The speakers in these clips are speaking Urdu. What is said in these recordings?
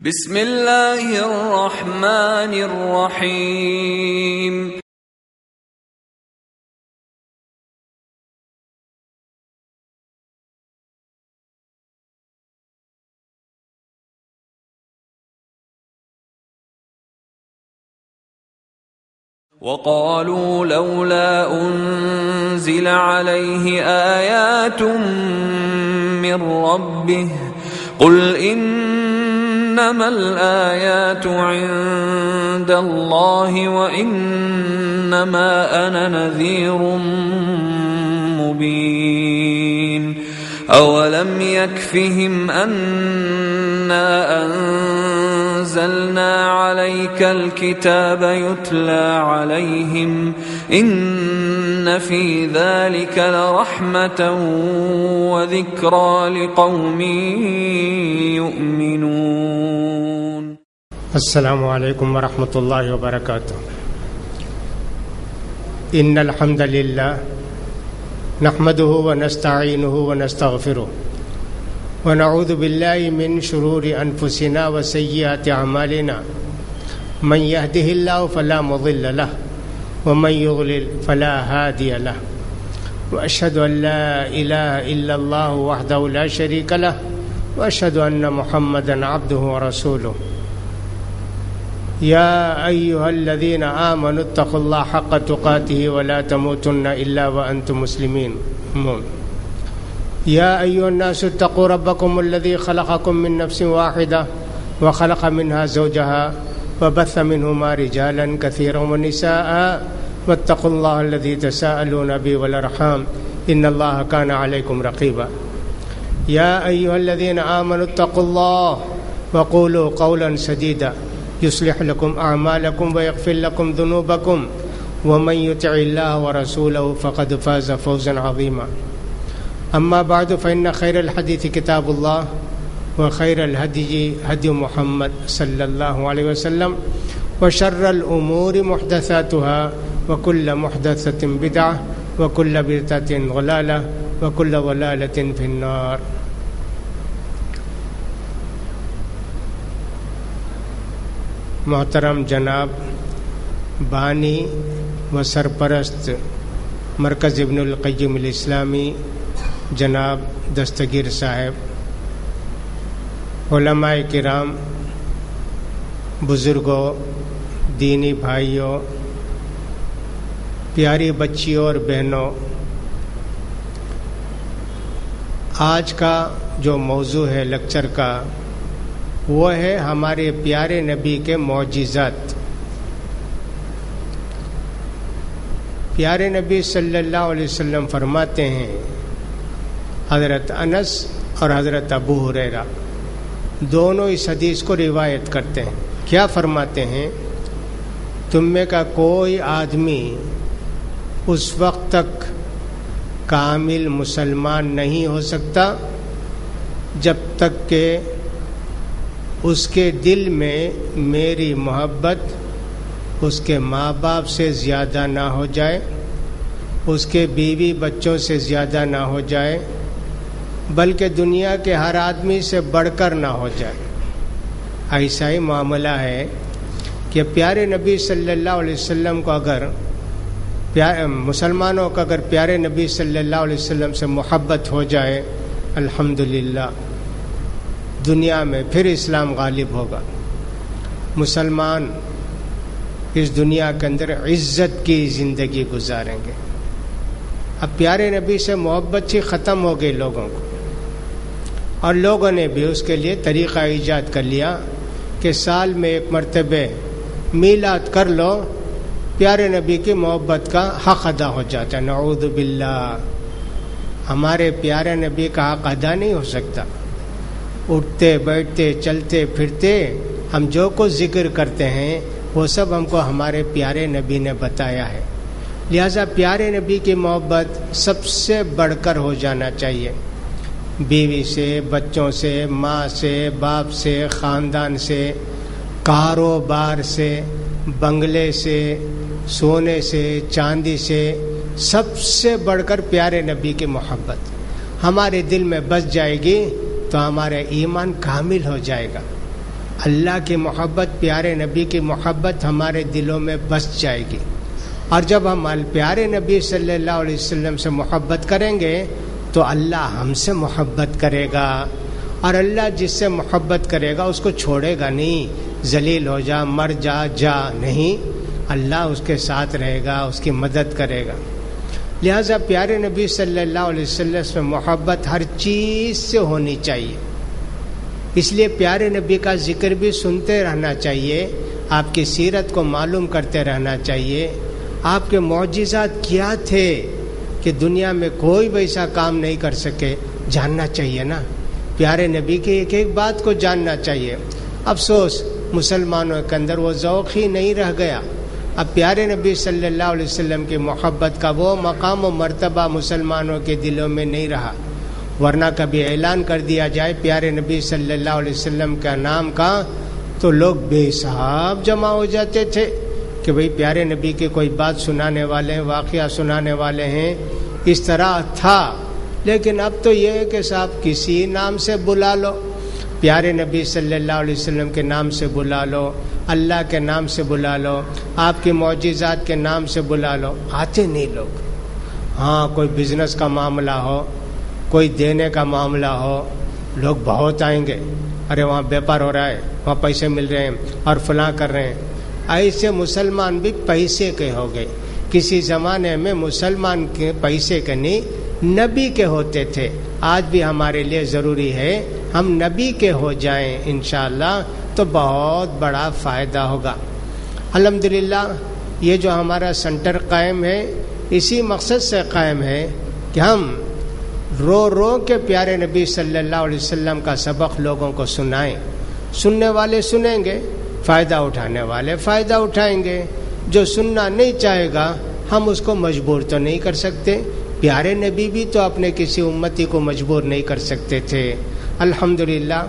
بسم اللہ الرحمن الرحیم وقالوا لولا أنزل عليه آيات من ربه قل إنما الآيات عند الله وإنما أنا نذير مبين أولم يكفهم أنا أنزلنا عليك الكتاب يتلى عليهم إن في ذلك لرحمة وذكرى لقوم يؤمنون. السلام علیکم ورحمۃ اللہ وبرکاتہ. ان الحمد للہ نحمده ونستعینه ونستغفره ونعوذ باللہ من شرور انفسنا وسیئات اعمالنا من يهده الله فلا مضل له ومن يضلل فلا هادي له واشهد ان لا اله الا الله وحده لا شريك له واشهد ان محمدا عبده ورسوله. يا أيها الذين آمنوا اتقوا الله حق تقاته ولا تموتن إلا وأنتم مسلمون. يا أيها الناس اتقوا ربكم الذي خلقكم من نفس واحدة وخلق منها زوجها وبث منهما رجالا كثيرا ونساء واتقوا الله الذي تساءلون به والأرحام إن الله كان عليكم رقيبا. يا أيها الذين آمنوا اتقوا الله وقولوا قولا سديدا يصلح لكم أعمالكم ويغفر لكم ذنوبكم ومن يطع الله ورسوله فقد فاز فوزا عظيما. أما بعد فإن خير الحديث كتاب الله وخير الهدي هدي محمد صلى الله عليه وسلم وشر الأمور محدثاتها وكل محدثة بدعة وكل بدعة ضلالة وكل ضلالة في النار. محترم جناب بانی و سرپرست مرکز ابن القیم الاسلامی جناب دستگیر صاحب، علماء کرام، بزرگوں، دینی بھائیوں، پیاری بچیوں اور بہنوں، آج کا جو موضوع ہے لیکچر کا وہ ہے ہمارے پیارے نبی کے معجزات. پیارے نبی صلی اللہ علیہ وسلم فرماتے ہیں، حضرت انس اور حضرت ابو ہریرہ دونوں اس حدیث کو روایت کرتے ہیں. کیا فرماتے ہیں؟ تم میں کا کوئی آدمی اس وقت تک کامل مسلمان نہیں ہو سکتا جب تک کہ اس کے دل میں میری محبت اس کے ماں باپ سے زیادہ نہ ہو جائے، اس کے بیوی بچوں سے زیادہ نہ ہو جائے، بلکہ دنیا کے ہر آدمی سے بڑھ کر نہ ہو جائے. ایسا ہی معاملہ ہے کہ پیارے نبی صلی اللہ علیہ وسلم کو اگر مسلمانوں کو اگر پیارے نبی صلی اللہ علیہ وسلم سے محبت ہو جائے، الحمدللہ دنیا میں پھر اسلام غالب ہوگا. مسلمان اس دنیا کے اندر عزت کی زندگی گزاریں گے. اب پیارے نبی سے محبت ہی ختم ہو گئی لوگوں کو، اور لوگوں نے بھی اس کے لیے طریقہ ایجاد کر لیا کہ سال میں ایک مرتبہ میلاد کر لو، پیارے نبی کی محبت کا حق ادا ہو جاتا ہے. نعوذ باللہ، ہمارے پیارے نبی کا حق ادا نہیں ہو سکتا. اٹھتے بیٹھتے چلتے پھرتے ہم جو کچھ ذکر کرتے ہیں وہ سب ہم کو ہمارے پیارے نبی نے بتایا ہے. لہذا پیارے نبی کی محبت سب سے بڑھ کر ہو جانا چاہیے. بیوی سے، بچوں سے، ماں سے، باپ سے، خاندان سے، کاروبار سے، بنگلے سے، سونے سے، چاندی سے، سب سے بڑھ کر پیارے نبی کی محبت ہمارے دل میں بس جائے گی تو ہمارا ایمان کامل ہو جائے گا. اللہ کی محبت، پیارے نبی کی محبت ہمارے دلوں میں بس جائے گی، اور جب ہم پیارے نبی صلی اللہ علیہ وسلم سے محبت کریں گے تو اللہ ہم سے محبت کرے گا، اور اللہ جس سے محبت کرے گا اس کو چھوڑے گا نہیں، ذلیل ہو جا، مر جا نہیں، اللہ اس کے ساتھ رہے گا، اس کی مدد کرے گا۔ لہذا پیارے نبی صلی اللہ علیہ وسلم سے محبت ہر چیز سے ہونی چاہیے، اس لیے پیارے نبی کا ذکر بھی سنتے رہنا چاہیے، آپ کی سیرت کو معلوم کرتے رہنا چاہیے، آپ کے معجزات کیا تھے کہ دنیا میں کوئی ویسا کام نہیں کر سکے، جاننا چاہیے نا، پیارے نبی کی ایک ایک بات کو جاننا چاہیے۔ افسوس مسلمانوں کے اندر وہ ذوق ہی نہیں رہ گیا، اب پیارے نبی صلی اللہ علیہ وسلم کی محبت کا وہ مقام و مرتبہ مسلمانوں کے دلوں میں نہیں رہا، ورنہ کبھی اعلان کر دیا جائے پیارے نبی صلی اللہ علیہ وسلم کا نام کا تو لوگ بے حساب جمع ہو جاتے تھے کہ بھئی پیارے نبی کی کوئی بات سنانے والے ہیں، واقعہ سنانے والے ہیں، اس طرح تھا۔ لیکن اب تو یہ ہے کہ صاحب کسی نام سے بلا لو، پیارے نبی صلی اللہ علیہ وسلم کے نام سے بلا لو، اللہ کے نام سے بلا لو، آپ کے معجزات کے نام سے بلا لو، آتے نہیں لوگ۔ ہاں کوئی بزنس کا معاملہ ہو، کوئی دینے کا معاملہ ہو، لوگ بہت آئیں گے، ارے وہاں بیپار ہو رہا ہے، وہاں پیسے مل رہے ہیں اور فلاں کر رہے ہیں۔ ایسے مسلمان بھی پیسے کے ہو گئے۔ کسی زمانے میں مسلمان کے پیسے کے نہیں نبی کے ہوتے تھے، آج بھی ہمارے لیے ضروری ہے ہم نبی کے ہو جائیں انشاءاللہ، تو بہت بڑا فائدہ ہوگا۔ الحمدللہ یہ جو ہمارا سنٹر قائم ہے اسی مقصد سے قائم ہے کہ ہم رو رو کے پیارے نبی صلی اللہ علیہ وسلم کا سبق لوگوں کو سنائیں۔ سننے والے سنیں گے، فائدہ اٹھانے والے فائدہ اٹھائیں گے، جو سننا نہیں چاہے گا ہم اس کو مجبور تو نہیں کر سکتے، پیارے نبی بھی تو اپنے کسی امتی کو مجبور نہیں کر سکتے تھے۔ الحمدللہ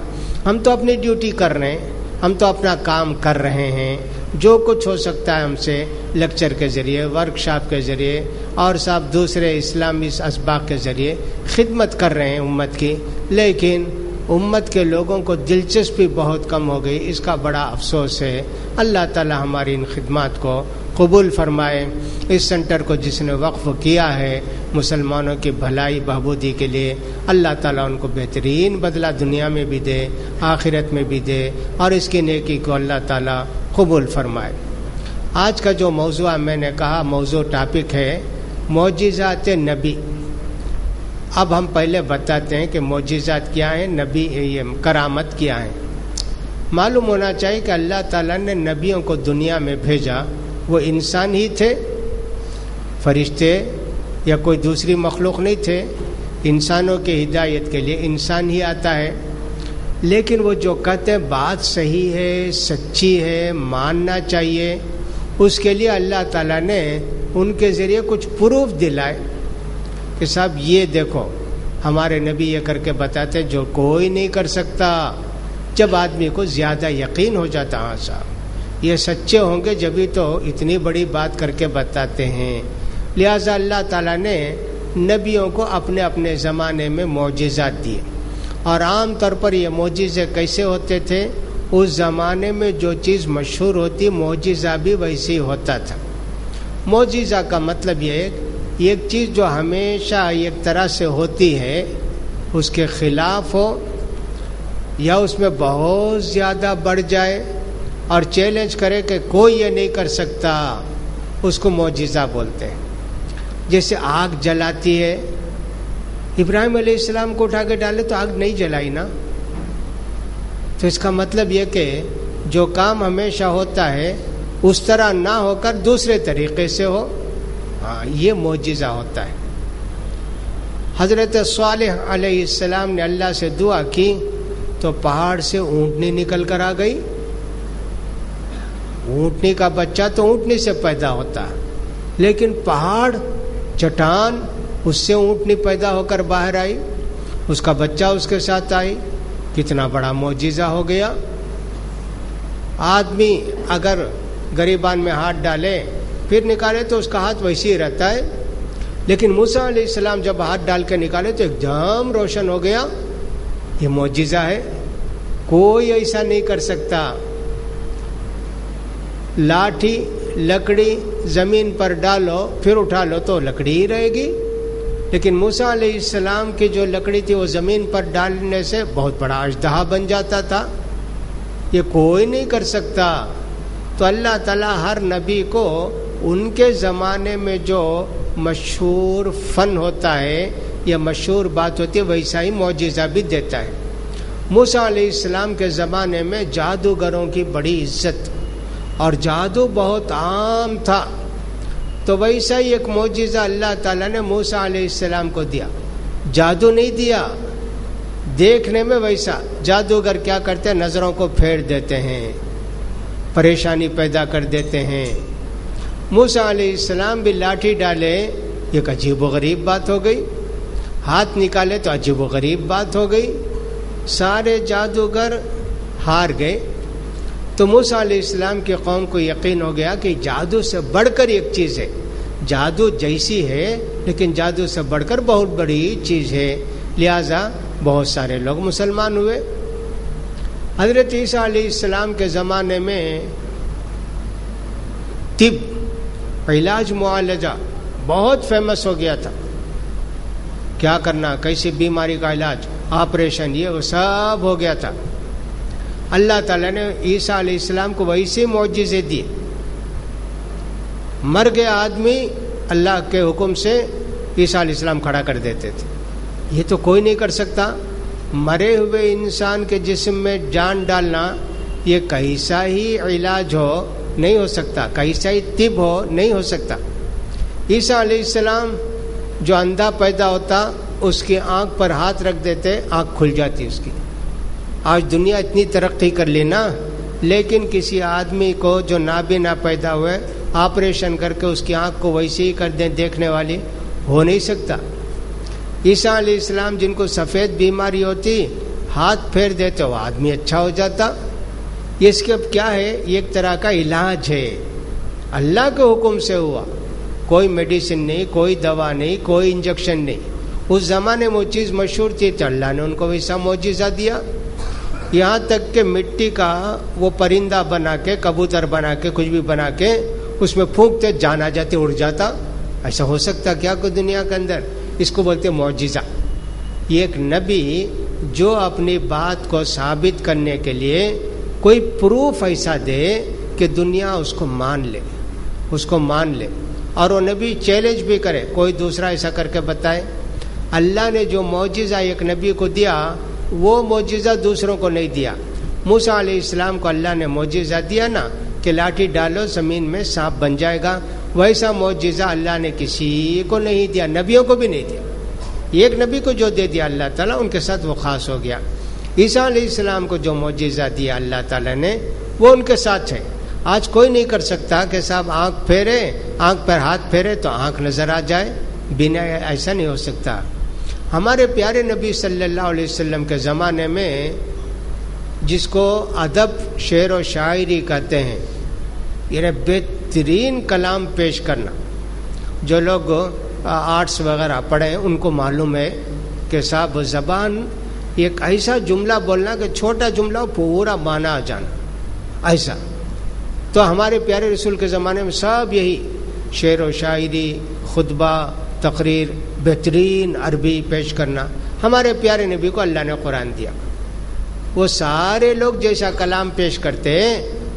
ہم تو اپنی ڈیوٹی کر رہے ہیں، ہم تو اپنا کام کر رہے ہیں، جو کچھ ہو سکتا ہے ہم سے لیکچر کے ذریعے، ورکشاپ کے ذریعے اور سب دوسرے اسلامی اسباق کے ذریعے خدمت کر رہے ہیں امت کی، لیکن امت کے لوگوں کو دلچسپی بہت کم ہو گئی، اس کا بڑا افسوس ہے۔ اللہ تعالی ہماری ان خدمات کو قبول فرمائے۔ اس سنٹر کو جس نے وقف کیا ہے مسلمانوں کی بھلائی بہبودی کے لیے، اللہ تعالیٰ ان کو بہترین بدلہ دنیا میں بھی دے، آخرت میں بھی دے، اور اس کی نیکی کو اللہ تعالیٰ قبول فرمائے۔ آج کا جو موضوع میں نے کہا، موضوع ٹاپک ہے معجزات نبی۔ اب ہم پہلے بتاتے ہیں کہ معجزات کیا ہیں، نبی یہ کرامت کیا ہے۔ معلوم ہونا چاہیے کہ اللہ تعالیٰ نے نبیوں کو دنیا میں بھیجا، وہ انسان ہی تھے، فرشتے یا کوئی دوسری مخلوق نہیں تھے۔ انسانوں کی ہدایت کے لیے انسان ہی آتا ہے، لیکن وہ جو کہتے ہیں بات صحیح ہے، سچی ہے، ماننا چاہیے، اس کے لیے اللہ تعالیٰ نے ان کے ذریعے کچھ پروف دلائے کہ صاحب یہ دیکھو ہمارے نبی یہ کر کے بتاتے جو کوئی نہیں کر سکتا۔ جب آدمی کو زیادہ یقین ہو جاتا، ہاں صاحب یہ سچے ہوں گے جبھی تو اتنی بڑی بات کر کے بتاتے ہیں۔ لہٰذا اللہ تعالیٰ نے نبیوں کو اپنے اپنے زمانے میں معجزات دیے، اور عام طور پر یہ معجزے کیسے ہوتے تھے؟ اس زمانے میں جو چیز مشہور ہوتی معجزہ بھی ویسے ہی ہوتا تھا۔ معجزہ کا مطلب یہ ہے ایک چیز جو ہمیشہ ایک طرح سے ہوتی ہے اس کے خلاف ہو، یا اس میں بہت زیادہ بڑھ جائے اور چیلنج کرے کہ کوئی یہ نہیں کر سکتا، اس کو معجزہ بولتے ہیں۔ جیسے آگ جلاتی ہے، ابراہیم علیہ السلام کو اٹھا کے ڈالے تو آگ نہیں جلائی نا، تو اس کا مطلب یہ کہ جو کام ہمیشہ ہوتا ہے اس طرح نہ ہو کر دوسرے طریقے سے ہو، ہاں یہ معجزہ ہوتا ہے۔ حضرت صالح علیہ السلام نے اللہ سے دعا کی تو پہاڑ سے اونٹنی نکل کر آ گئی۔ اونٹنی کا بچہ تو اونٹنی سے پیدا ہوتا، لیکن پہاڑ چٹان اس سے اونٹنی پیدا ہو کر باہر آئی، اس کا بچہ اس کے ساتھ آئی۔ کتنا بڑا معجزہ ہو گیا۔ آدمی اگر گریبان میں ہاتھ ڈالے پھر نکالے تو اس کا ہاتھ ویسے ہی رہتا ہے، لیکن موسیٰ علیہ السلام جب ہاتھ ڈال کے نکالے تو ایک دم روشن ہو گیا۔ یہ معجزہ ہے۔ کوئی ایسا نہیں کر سکتا. لاٹھی لکڑی زمین پر ڈالو پھر اٹھا لو تو لکڑی ہی رہے گی، لیکن موسیٰ علیہ السلام کی جو لکڑی تھی وہ زمین پر ڈالنے سے بہت بڑا اژدہا بن جاتا تھا. یہ کوئی نہیں کر سکتا. تو اللہ تعالیٰ ہر نبی کو ان کے زمانے میں جو مشہور فن ہوتا ہے یا مشہور بات ہوتی ہے ویسا ہی معجزہ بھی دیتا ہے. موسیٰ علیہ السلام کے زمانے میں جادوگروں کی بڑی عزت اور جادو بہت عام تھا، تو ویسا ہی ایک معجزہ اللہ تعالیٰ نے موسیٰ علیہ السلام کو دیا. جادو نہیں دیا، دیکھنے میں ویسا. جادوگر کیا کرتے ہیں؟ نظروں کو پھیر دیتے ہیں، پریشانی پیدا کر دیتے ہیں. موسیٰ علیہ السلام بھی لاٹھی ڈالے، ایک عجیب و غریب بات ہو گئی. ہاتھ نکالے تو عجیب و غریب بات ہو گئی. سارے جادوگر ہار گئے. تو موسیٰ علیہ السلام کی قوم کو یقین ہو گیا کہ جادو سے بڑھ کر ایک چیز ہے. جادو جیسی ہے لیکن جادو سے بڑھ کر بہت بڑی چیز ہے. لہذا بہت سارے لوگ مسلمان ہوئے. حضرت عیسیٰ علیہ السلام کے زمانے میں طب، علاج، معالجہ بہت فیمس ہو گیا تھا. کیا کرنا، کیسی بیماری کا علاج، آپریشن، یہ وہ سب ہو گیا تھا. اللہ تعالیٰ نے عیسیٰ علیہ السلام کو ویسے معجزے دیے. مر گیا آدمی اللہ کے حکم سے عیسیٰ علیہ السلام کھڑا کر دیتے تھے. یہ تو کوئی نہیں کر سکتا. مرے ہوئے انسان کے جسم میں جان ڈالنا یہ کیسا ہی علاج ہو نہیں ہو سکتا، کیسا ہی طب ہو نہیں ہو سکتا. عیسیٰ علیہ السلام جو اندھا پیدا ہوتا اس کی آنکھ پر ہاتھ رکھ دیتے، آنکھ کھل جاتی اس کی. آج دنیا اتنی ترقی کر لینا، لیکن کسی آدمی کو جو نابینا پیدا ہوئے آپریشن کر کے اس کی آنکھ کو ویسے ہی کر دیں دیکھنے والی، ہو نہیں سکتا. عیسیٰ علیہ السلام جن کو سفید بیماری ہوتی ہاتھ پھیر دیتے وہ آدمی اچھا ہو جاتا. یہ اس کے اب کیا ہے؟ یہ ایک طرح کا علاج ہے، اللہ کے حکم سے ہوا. کوئی میڈیسن نہیں، کوئی دوا نہیں، کوئی انجیکشن نہیں. اس زمانے میں وہ چیز مشہور تھی تو اللہ نے ان کو ویسا معجزہ دیا. یہاں تک کہ مٹی کا وہ پرندہ بنا کے، کبوتر بنا کے، کچھ بھی بنا کے اس میں پھونکتے جان آ جاتے، اڑ جاتا. ایسا ہو سکتا کیا کوئی دنیا کے اندر؟ اس کو بولتے معجزہ. یہ ایک نبی جو اپنی بات کو ثابت کرنے کے لیے کوئی پروف ایسا دے کہ دنیا اس کو مان لے، اس کو مان لے. اور وہ نبی چیلنج بھی کرے، کوئی دوسرا ایسا کر کے بتائے. اللہ نے جو معجزہ ایک نبی کو دیا وہ معجزہ دوسروں کو نہیں دیا. موسیٰ علیہ السلام کو اللہ نے معجزہ دیا نا کہ لاٹھی ڈالو زمین میں سانپ بن جائے گا، ویسا معجزہ اللہ نے کسی کو نہیں دیا، نبیوں کو بھی نہیں دیا. ایک نبی کو جو دے دیا اللہ تعالیٰ ان کے ساتھ وہ خاص ہو گیا. عیسیٰ علیہ السلام کو جو معجزہ دیا اللہ تعالیٰ نے وہ ان کے ساتھ ہے. آج کوئی نہیں کر سکتا کہ صاحب آنکھ پھیرے، آنکھ پر ہاتھ پھیرے تو آنکھ نظر آ جائے، بنا ایسا نہیں ہو سکتا. ہمارے پیارے نبی صلی اللہ علیہ وسلم کے زمانے میں جس کو ادب، شعر و شاعری کہتے ہیں، یعنی بہترین کلام پیش کرنا. جو لوگ آرٹس وغیرہ پڑھیں ان کو معلوم ہے کہ صاحب زبان ایک ایسا جملہ بولنا کہ چھوٹا جملہ پورا معنی آ جانا، ایسا. تو ہمارے پیارے رسول کے زمانے میں سب یہی شعر و شاعری، خطبہ، تقریر، بہترین عربی پیش کرنا. ہمارے پیارے نبی کو اللہ نے قرآن دیا. وہ سارے لوگ جیسا کلام پیش کرتے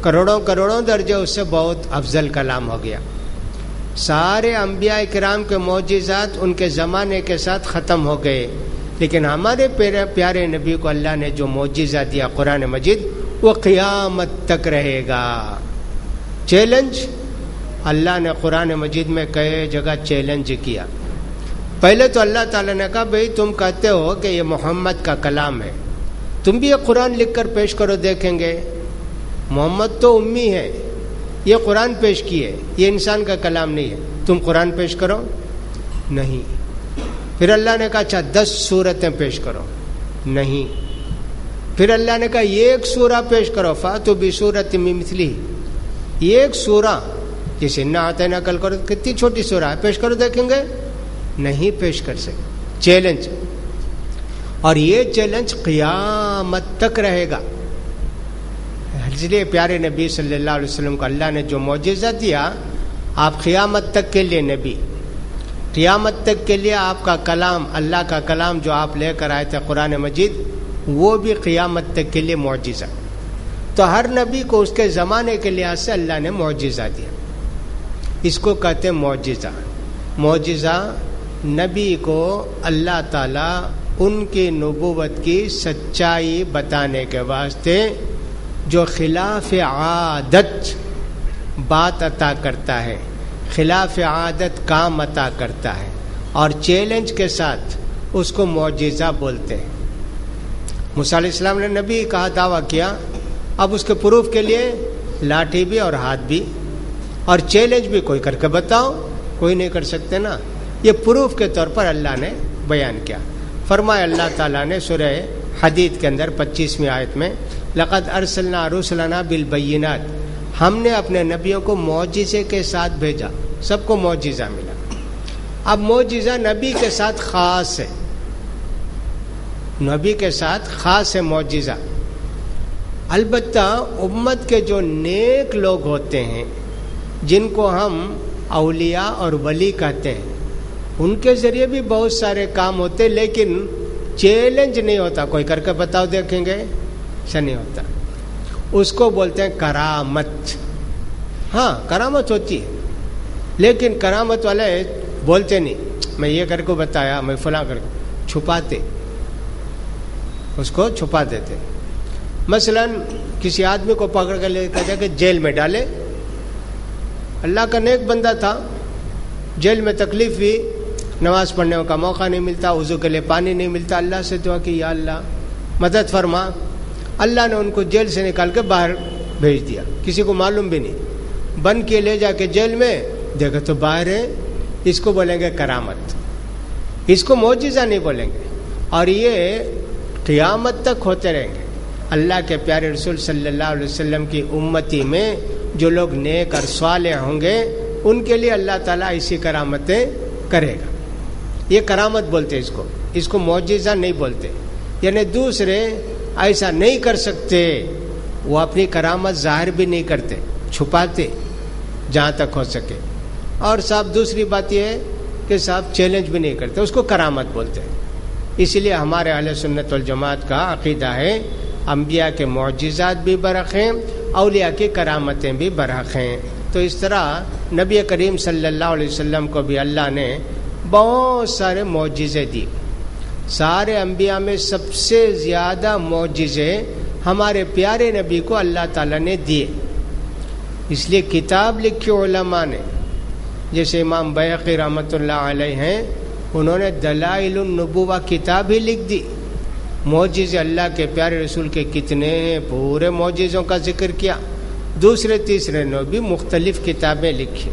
کروڑوں کروڑوں درجے اس سے بہت افضل کلام ہو گیا. سارے انبیاء کرام کے معجزات ان کے زمانے کے ساتھ ختم ہو گئے، لیکن ہمارے پیارے نبی کو اللہ نے جو معجزہ دیا قرآن مجید وہ قیامت تک رہے گا. چیلنج اللہ نے قرآن مجید میں کئی جگہ چیلنج کیا. پہلے تو اللہ تعالیٰ نے کہا بھئی تم کہتے ہو کہ یہ محمد کا کلام ہے، تم بھی یہ قرآن لکھ کر پیش کرو دیکھیں گے. محمد تو امی ہے، یہ قرآن پیش کیے، یہ انسان کا کلام نہیں ہے، تم قرآن پیش کرو. نہیں. پھر اللہ نے کہا اچھا 10 سورتیں پیش کرو. نہیں. پھر اللہ نے کہا ایک سورہ پیش کرو، فاتوا بسورۃ من مثلہ. ایک سورہ جیسے انا اعطیناک الکوثر، کتنی چھوٹی سورہ ہے، پیش کرو دیکھیں گے. نہیں پیش کر سکے. چیلنج. اور یہ چیلنج قیامت تک رہے گا. اس لیے پیارے نبی صلی اللہ علیہ وسلم کو اللہ نے جو معجزہ دیا، آپ قیامت تک کے لیے نبی، قیامت تک کے لیے آپ کا کلام، اللہ کا کلام جو آپ لے کر آئے تھے قرآن مجید، وہ بھی قیامت تک کے لیے معجزہ. تو ہر نبی کو اس کے زمانے کے لحاظ سے اللہ نے معجزہ دیا. اس کو کہتے ہیں معجزہ. معجزہ نبی کو اللہ تعالیٰ ان کی نبوت کی سچائی بتانے کے واسطے جو خلاف عادت بات عطا کرتا ہے، خلاف عادت کام عطا کرتا ہے اور چیلنج کے ساتھ اس کو معجزہ بولتے ہیں. موسیٰ علیہ السلام نے نبی کہا، دعویٰ کیا، اب اس کے پروف کے لیے لاٹھی بھی اور ہاتھ بھی اور چیلنج بھی، کوئی کر کے بتاؤ، کوئی نہیں کر سکتے نا. یہ پروف کے طور پر اللہ نے بیان کیا. فرمایا اللہ تعالیٰ نے سورہ حدید کے اندر 25ویں آیت میں، لقد ارسلنا رسلنا بالبینات، ہم نے اپنے نبیوں کو معجزے کے ساتھ بھیجا. سب کو معجزہ ملا. اب معجزہ نبی کے ساتھ خاص ہے، نبی کے ساتھ خاص ہے معجزہ. البتہ امت کے جو نیک لوگ ہوتے ہیں، جن کو ہم اولیاء اور ولی کہتے ہیں، ان کے ذریعے بھی بہت سارے کام ہوتے، لیکن چیلنج نہیں ہوتا. کوئی کر کے بتاؤ دیکھیں گے، ایسا نہیں ہوتا. اس کو بولتے ہیں کرامت. ہاں کرامت ہوتی ہے، لیکن کرامت والے بولتے نہیں میں یہ کر کے بتایا، میں فلاں کر کے، چھپاتے، اس کو چھپا دیتے. مثلا کسی آدمی کو پکڑ کر لے کر جا کے جیل میں ڈالے، اللہ کا نیک بندہ تھا، جیل میں تکلیف ہوئی، نماز پڑھنے کا موقع نہیں ملتا، وضو کے لیے پانی نہیں ملتا، اللہ سے دعا کی، یا اللہ مدد فرما. اللہ نے ان کو جیل سے نکال کے باہر بھیج دیا، کسی کو معلوم بھی نہیں، بند کیے لے جا کے جیل میں، دیکھا تو باہر ہے. اس کو بولیں گے کرامت، اس کو معجزہ نہیں بولیں گے. اور یہ قیامت تک ہوتے رہیں گے. اللہ کے پیارے رسول صلی اللہ علیہ وسلم کی امتی میں جو لوگ نیک اور صالح ہوں گے، ان کے لیے اللہ تعالیٰ ایسی کرامتیں کرے گا. یہ کرامت بولتے اس کو معجزہ نہیں بولتے. یعنی دوسرے ایسا نہیں کر سکتے، وہ اپنی کرامت ظاہر بھی نہیں کرتے، چھپاتے جہاں تک ہو سکے. اور صاحب دوسری بات یہ ہے کہ صاحب چیلنج بھی نہیں کرتے، اس کو کرامت بولتے ہیں. اس لیے ہمارے اہل سنت والجماعت کا عقیدہ ہے انبیاء کے معجزات بھی برحق ہیں، اولیاء کی کرامتیں بھی برحق ہیں. تو اس طرح نبی کریم صلی اللہ علیہ وسلم کو بھی اللہ نے بہت سارے معجزے دی. سارے انبیاء میں سب سے زیادہ معجزے ہمارے پیارے نبی کو اللہ تعالیٰ نے دیے. اس لیے کتاب لکھی علماء نے، جیسے امام بیہقی رحمۃ اللہ علیہ ہیں، انہوں نے دلائل النبوہ کتاب ہی لکھ دی. معجزے اللہ کے پیارے رسول کے کتنے ہیں، پورے معجزوں کا ذکر کیا. دوسرے تیسرے نے بھی مختلف کتابیں لکھی.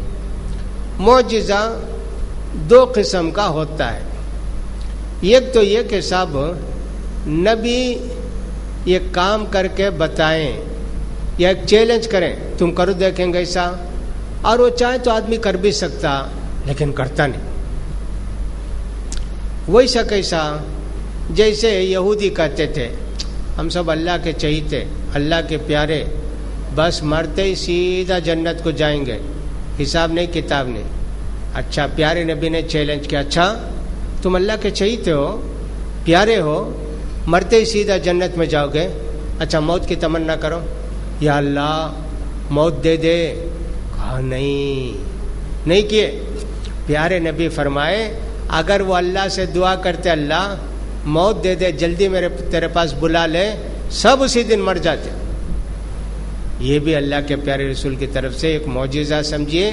معجزہ دو قسم کا ہوتا ہے. ایک تو یہ کہ صاحب نبی یہ کام کر کے بتائیں یا ایک چیلنج کریں، تم کرو دیکھیں گے ایسا، اور وہ چاہے تو آدمی کر بھی سکتا لیکن کرتا نہیں. ویسا کیسا؟ جیسے یہودی کہتے تھے ہم سب اللہ کے چہیتے، اللہ کے پیارے، بس مرتے ہی سیدھا جنت کو جائیں گے، حساب نہیں کتاب نہیں. اچھا پیارے نبی نے چیلنج کیا، اچھا تم اللہ کے چہیتے ہو، پیارے ہو، مرتے ہی سیدھا جنت میں جاؤ گے، اچھا موت کی تمنا کرو، یا اللہ موت دے دے. کہا نہیں کیے. پیارے نبی فرمائے اگر وہ اللہ سے دعا کرتے اللہ موت دے دے، جلدی تیرے پاس بلا لے، سب اسی دن مر جاتے. یہ بھی اللہ کے پیارے رسول کی طرف سے ایک معجزہ سمجھیے،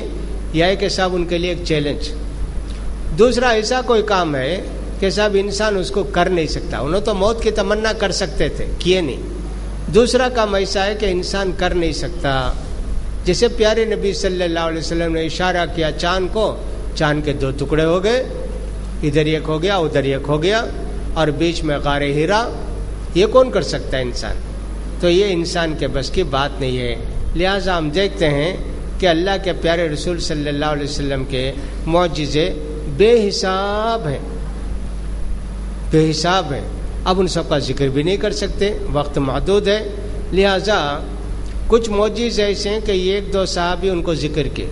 یا کہ صاحب ان کے لیے ایک چیلنج. دوسرا ایسا کوئی کام ہے کہ صاحب انسان اس کو کر نہیں سکتا، انہوں تو موت کی تمنا کر سکتے تھے، کیے نہیں. دوسرا کام ایسا ہے کہ انسان کر نہیں سکتا. جیسے پیارے نبی صلی اللہ علیہ وسلم نے اشارہ کیا چاند کو، چاند کے دو ٹکڑے ہو گئے، ادھر ایک ہو گیا ادھر ایک ہو گیا، اور بیچ میں غار ہیرا. یہ کون کر سکتا ہے؟ انسان. تو یہ انسان کے بس کی بات نہیں ہے. لہٰذا ہم دیکھتے ہیں کہ اللہ کے پیارے رسول صلی اللہ علیہ وسلم کے معجزے بے حساب ہیں، بے حساب ہیں. اب ان سب کا ذکر بھی نہیں کر سکتے، وقت محدود ہے. لہٰذا کچھ معجزے ایسے ہیں کہ ایک دو صحابی ان کو ذکر کیے،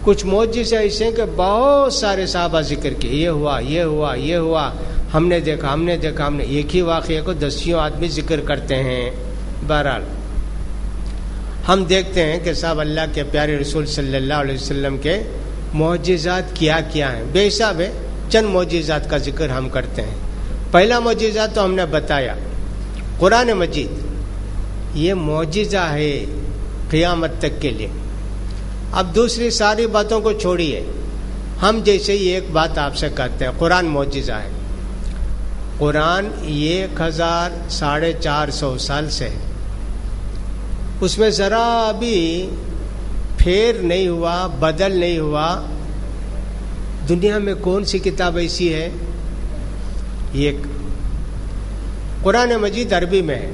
کچھ معجزے ایسے ہیں کہ بہت سارے صحابہ ذکر کیے، یہ ہوا یہ ہوا یہ ہوا، ہم نے دیکھا ہم نے دیکھا، ہم نے ایک ہی واقعے کو دسیوں آدمی ذکر کرتے ہیں۔ بہرحال ہم دیکھتے ہیں کہ صاحب اللہ کے پیارے رسول صلی اللہ علیہ وسلم کے معجزات کیا کیا ہیں، بے حساب ہے۔ چند معجزات کا ذکر ہم کرتے ہیں۔ پہلا معجزہ تو ہم نے بتایا، قرآن مجید یہ معجزہ ہے قیامت تک کے لیے۔ اب دوسری ساری باتوں کو چھوڑیے، ہم جیسے ہی ایک بات آپ سے کہتے ہیں قرآن معجزہ ہے۔ قرآن 1450 سال سے ہے، اس میں ذرا بھی پھیر نہیں ہوا، بدل نہیں ہوا۔ دنیا میں کون سی کتاب ایسی ہے؟ ایک قرآن مجید عربی میں ہے۔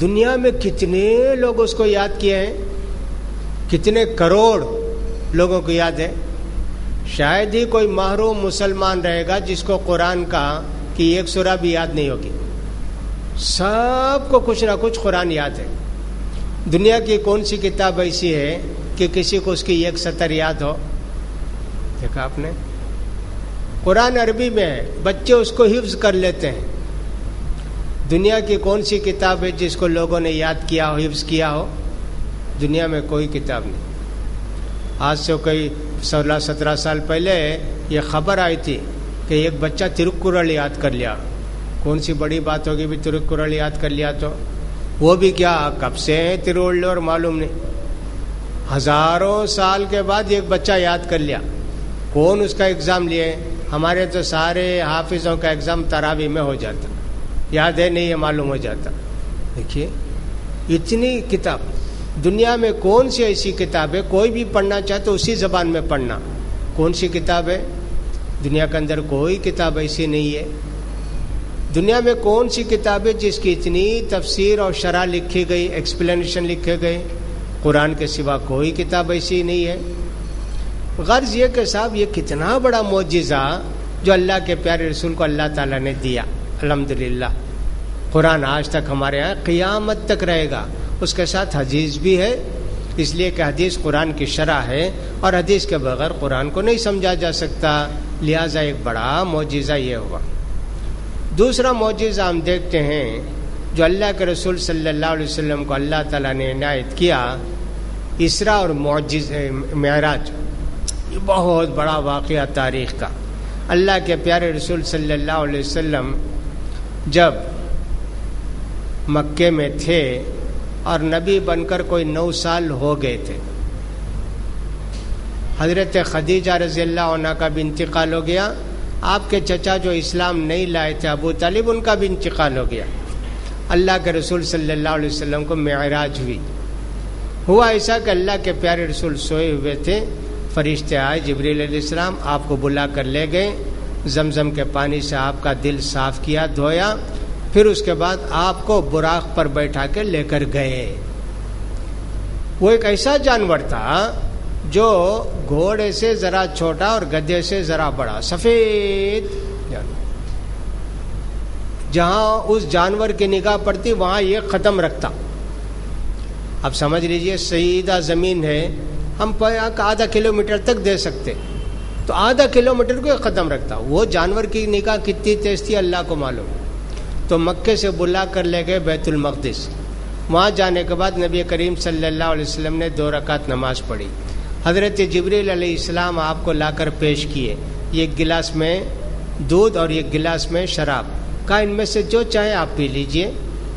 دنیا میں کتنے لوگ اس کو یاد کیے ہیں؟ کتنے کروڑ لوگوں کو یاد ہے؟ شاید ہی کوئی محروم مسلمان رہے گا جس کو قرآن کا کی ایک سورہ بھی یاد نہیں ہوگی۔ سب کو کچھ نہ کچھ قرآن یاد ہے۔ دنیا کی کون سی کتاب ایسی ہے کہ کسی کو اس کی ایک سطر یاد ہو؟ دیکھا آپ نے؟ قرآن عربی میں ہے، بچے اس کو حفظ کر لیتے ہیں۔ دنیا کی کون سی کتاب ہے جس کو لوگوں نے یاد کیا ہو، حفظ کیا ہو؟ دنیا میں کوئی کتاب نہیں۔ آج سے کوئی 16-17 سال پہلے یہ خبر آئی تھی کہ ایک بچہ ترکرل یاد کر لیا۔ کون سی بڑی بات ہوگی بھی ترکرل یاد کر لیا تو؟ وہ بھی کیا کب سے ہیں ترول اور معلوم نہیں، ہزاروں سال کے بعد ایک بچہ یاد کر لیا۔ کون اس کا ایگزام لیے؟ ہمارے تو سارے حافظوں کا ایگزام تراویح میں ہو جاتا، یاد ہے نہیں ہے معلوم ہو جاتا۔ دیکھیے اتنی کتاب، دنیا میں کون سی ایسی کتاب ہے کوئی بھی پڑھنا چاہے تو اسی زبان میں پڑھنا؟ کون سی کتاب ہے؟ دنیا کے اندر کوئی کتاب ایسی نہیں ہے۔ دنیا میں کون سی کتاب ہے جس کی اتنی تفسیر اور شرح لکھی گئی، ایکسپلینیشن لکھے گئے؟ قرآن کے سوا کوئی کتاب ایسی نہیں ہے۔ غرض یہ کہ صاحب یہ کتنا بڑا معجزہ جو اللہ کے پیارے رسول کو اللہ تعالیٰ نے دیا۔ الحمدللہ قرآن آج تک ہمارے یہاں قیامت تک رہے گا۔ اس کے ساتھ حدیث بھی ہے، اس لیے کہ حدیث قرآن کی شرح ہے اور حدیث کے بغیر قرآن کو نہیں سمجھا جا سکتا، لہٰذا ایک بڑا معجزہ یہ ہوا۔ دوسرا معجزہ ہم دیکھتے ہیں جو اللہ کے رسول صلی اللہ علیہ وسلم کو اللہ تعالیٰ نے عنایت کیا، اسراء اور معراج۔ یہ بہت بڑا واقعہ تاریخ کا۔ اللہ کے پیارے رسول صلی اللہ علیہ وسلم جب مکے میں تھے اور نبی بن کر کوئی 9 سال ہو گئے تھے، حضرت خدیجہ رضی اللہ عنہ کا بھی انتقال ہو گیا، آپ کے چچا جو اسلام نہیں لائے تھے ابو طالب، ان کا بھی انتقال ہو گیا۔ اللہ کے رسول صلی اللہ علیہ وسلم کو معراج ہوئی۔ ہوا ایسا کہ اللہ کے پیارے رسول سوئے ہوئے تھے، فرشتے آئے، جبریل علیہ السلام آپ کو بلا کر لے گئے، زمزم کے پانی سے آپ کا دل صاف کیا، دھویا، پھر اس کے بعد آپ کو براق پر بیٹھا کے لے کر گئے۔ وہ ایک ایسا جانور تھا جو گھوڑے سے ذرا چھوٹا اور گدھے سے ذرا بڑا، سفید جانور۔ جہاں اس جانور کی نگاہ پڑتی وہاں یہ قدم رکھتا۔ اب سمجھ لیجئے سیدھا زمین ہے، ہم آدھا کلومیٹر تک دے سکتے، تو آدھا کلومیٹر کو ایک قدم رکھتا۔ وہ جانور کی نگاہ کتنی تیز تھی اللہ کو معلوم۔ تو مکے سے بلا کر لے گئے بیت المقدس۔ وہاں جانے کے بعد نبی کریم صلی اللہ علیہ وسلم نے 2 رکعت نماز پڑھی۔ حضرت جبریل علیہ السلام آپ کو لا کر پیش کیے، ایک گلاس میں دودھ اور ایک گلاس میں شراب، کہا ان میں سے جو چاہے آپ پی لیجئے۔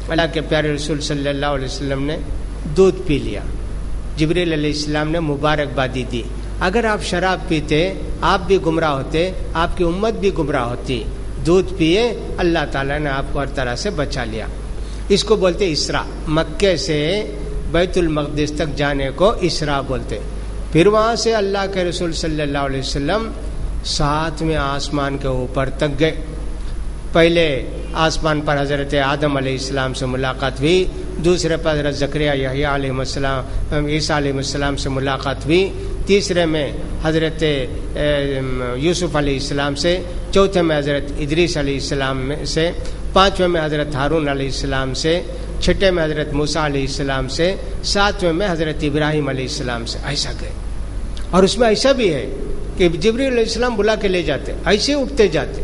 اللہ کے پیارے رسول صلی اللہ علیہ وسلم نے دودھ پی لیا۔ جبریل علیہ السلام نے مبارکبادی دی، اگر آپ شراب پیتے آپ بھی گمراہ ہوتے، آپ کی امت بھی گمراہ ہوتی۔ دودھ پیے، اللہ تعالیٰ نے آپ کو ہر طرح سے بچا لیا۔ اس کو بولتے اسراء، مکے سے بیت المقدس تک جانے کو اسراء بولتے۔ پھر وہاں سے اللہ کے رسول صلی اللہ علیہ وسلم 7ویں آسمان کے اوپر تک گئے۔ پہلے آسمان پر حضرت آدم علیہ السلام سے ملاقات ہوئی، دوسرے پر حضرت زکریا یحییٰ علیہ السلام، عیسیٰ علیہ السلام سے ملاقات ہوئی، تیسرے میں حضرت یوسف علیہ السلام سے، چوتھے میں حضرت ادریس علیہ السلام سے، 5ویں میں حضرت ہارون علیہ السلام سے، چھٹے میں حضرت موسیٰ علیہ السلام سے، ساتویں میں حضرت ابراہیم علیہ السلام سے، ایسا گئے. اور اس میں ایسا بھی ہے کہ جبریل علیہ السلام بلا کے لے جاتے، ایسے اٹھتے جاتے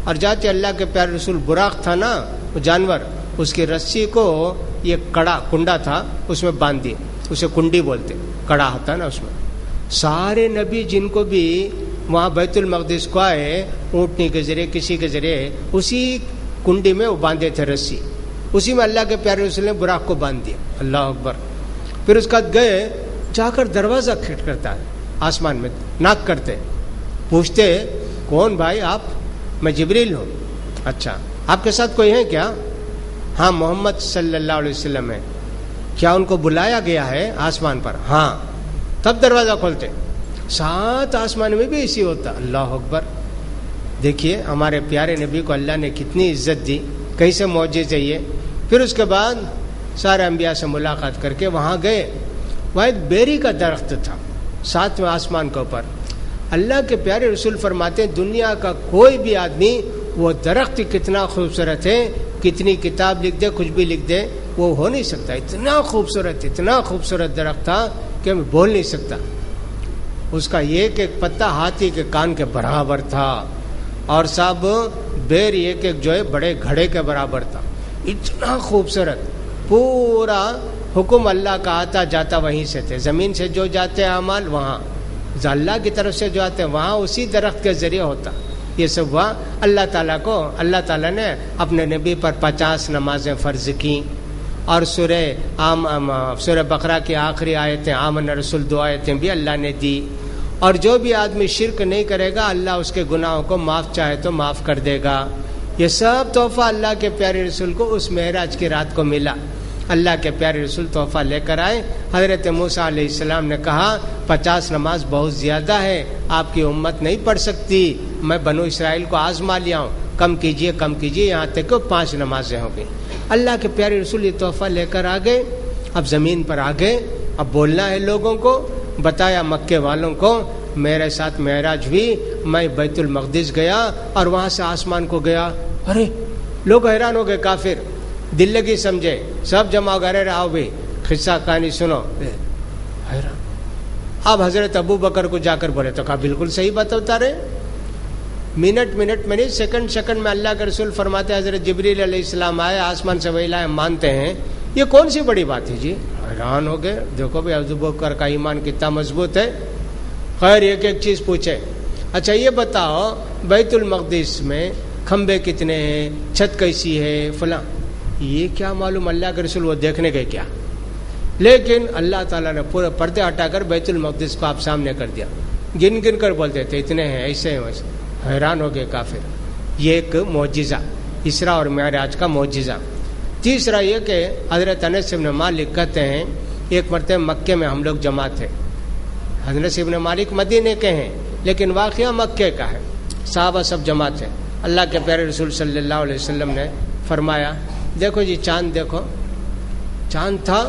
اور جاتے. اللہ کے پیارے رسول براق تھا نا وہ جانور، اس کی رسی کو یہ کڑا کنڈا تھا اس میں باندھ دیے، اسے کنڈی بولتے، کڑا ہوتا نا اس میں. سارے نبی جن کو بھی وہاں بیت المقدس کو آئے اونٹنی کے ذریعے کسی کے ذریعے اسی کنڈی میں وہ باندھے تھے رسی، اسی میں اللہ کے پیارے رسول نے براق کو باندھ دیا. اللہ اکبر. پھر اس کے بعد گئے، جا کر دروازہ کھٹ کرتا ہے آسمان میں، ناک کرتے، پوچھتے کون بھائی آپ؟ میں جبریل ہوں. اچھا آپ کے ساتھ کوئی ہے کیا؟ ہاں محمد صلی اللہ علیہ وسلم ہے. کیا ان کو بلایا گیا ہے آسمان پر؟ ہاں. تب دروازہ کھولتے. 7 آسمان میں بھی اسی ہوتا. اللہ اکبر. دیکھیے ہمارے پیارے نبی کو اللہ نے کتنی عزت دی، کیسے معجزے یہ. پھر اس کے بعد سارے انبیاء سے ملاقات کر کے وہاں گئے. وہاں ایک بیری کا درخت تھا 7ویں آسمان کے اوپر. اللہ کے پیارے رسول فرماتے ہیں دنیا کا کوئی بھی آدمی وہ درخت کتنا خوبصورت ہے، کتنی کتاب لکھ دے، کچھ بھی لکھ دے، وہ ہو نہیں سکتا. اتنا خوبصورت درخت تھا کہ میں بول نہیں سکتا. اس کا ایک ایک پتا ہاتھی کے کان کے برابر تھا اور سب بیر ایک ایک جو ہے بڑے گھڑے کے برابر تھا. اتنا خوبصورت. پورا حکم اللہ کا آتا جاتا وہیں سے تھے. زمین سے جو جاتے ہیں اعمال وہاں، اللہ کی طرف سے جو آتے ہیں وہاں اسی درخت کے ذریعے ہوتا. یہ سب ہوا. اللہ تعالیٰ کو اللہ تعالیٰ نے اپنے نبی پر 50 نمازیں فرض کی اور سورہ بقرہ کی آخری آیتیں آمن رسول 2 آیتیں بھی اللہ نے دی. اور جو بھی آدمی شرک نہیں کرے گا اللہ اس کے گناہوں کو معاف چاہے تو معاف کر دے گا. یہ سب تحفہ اللہ کے پیارے رسول کو اس معراج کی رات کو ملا. اللہ کے پیارے رسول تحفہ لے کر آئے. حضرت موسیٰ علیہ السلام نے کہا 50 نماز بہت زیادہ ہے، آپ کی امت نہیں پڑھ سکتی، میں بنو اسرائیل کو آزما لیا ہوں، کم کیجئے، یہاں تک کہ 5 نمازیں ہو گئی. اللہ کے پیارے رسول یہ تحفہ لے کر آ گئے. اب زمین پر آ گئے، اب بولنا ہے لوگوں کو. بتایا مکے والوں کو میرے ساتھ معراج ہوئی، میں بیت المقدس گیا اور وہاں سے آسمان کو گیا. ارے لوگ حیران ہو گئے، کافر دل لگی سمجھے، سب جمع ہو گئے. آؤ بھی قصہ کہانی سنو. حیران. اب حضرت ابو بکر کو جا کر بولے تو کہا بالکل صحیح بات بتا رہے. منٹ میں نہیں، سیکنڈ میں اللہ کے رسول فرماتے حضرت جبریل علیہ السلام آئے، آسمان سے وحی لائے، مانتے ہیں. یہ کون سی بڑی بات ہے جی؟ حیران ہو گئے. دیکھو بھائی ابو بکر کا ایمان کتنا مضبوط ہے. خیر ایک ایک چیز پوچھے. اچھا یہ بتاؤ بیت المقدس میں کھمبے کتنے ہیں، چھت کیسی ہے، فلاں. یہ کیا معلوم اللہ کے رسول وہ دیکھنے گئے کیا؟ لیکن اللہ تعالیٰ نے پورے پردے ہٹا کر بیت المقدس کو آپ سامنے کر دیا. گن کر بولتے تھے اتنے ہیں، ایسے ہیں ویسے. حیران ہو گئے کافر. یہ ایک معجزہ، اسراء اور معراج کا معجزہ. تیسرا یہ کہ حضرت انس بن مالک کہتے ہیں ایک مرتبہ مکے میں ہم لوگ جمع تھے. انس بن مالک مدینے کے ہیں لیکن واقعہ مکے کا ہے. صحابہ سب جمع تھے. اللہ کے پیارے رسول صلی اللہ علیہ وسلم نے فرمایا دیکھو جی چاند دیکھو. چاند تھا.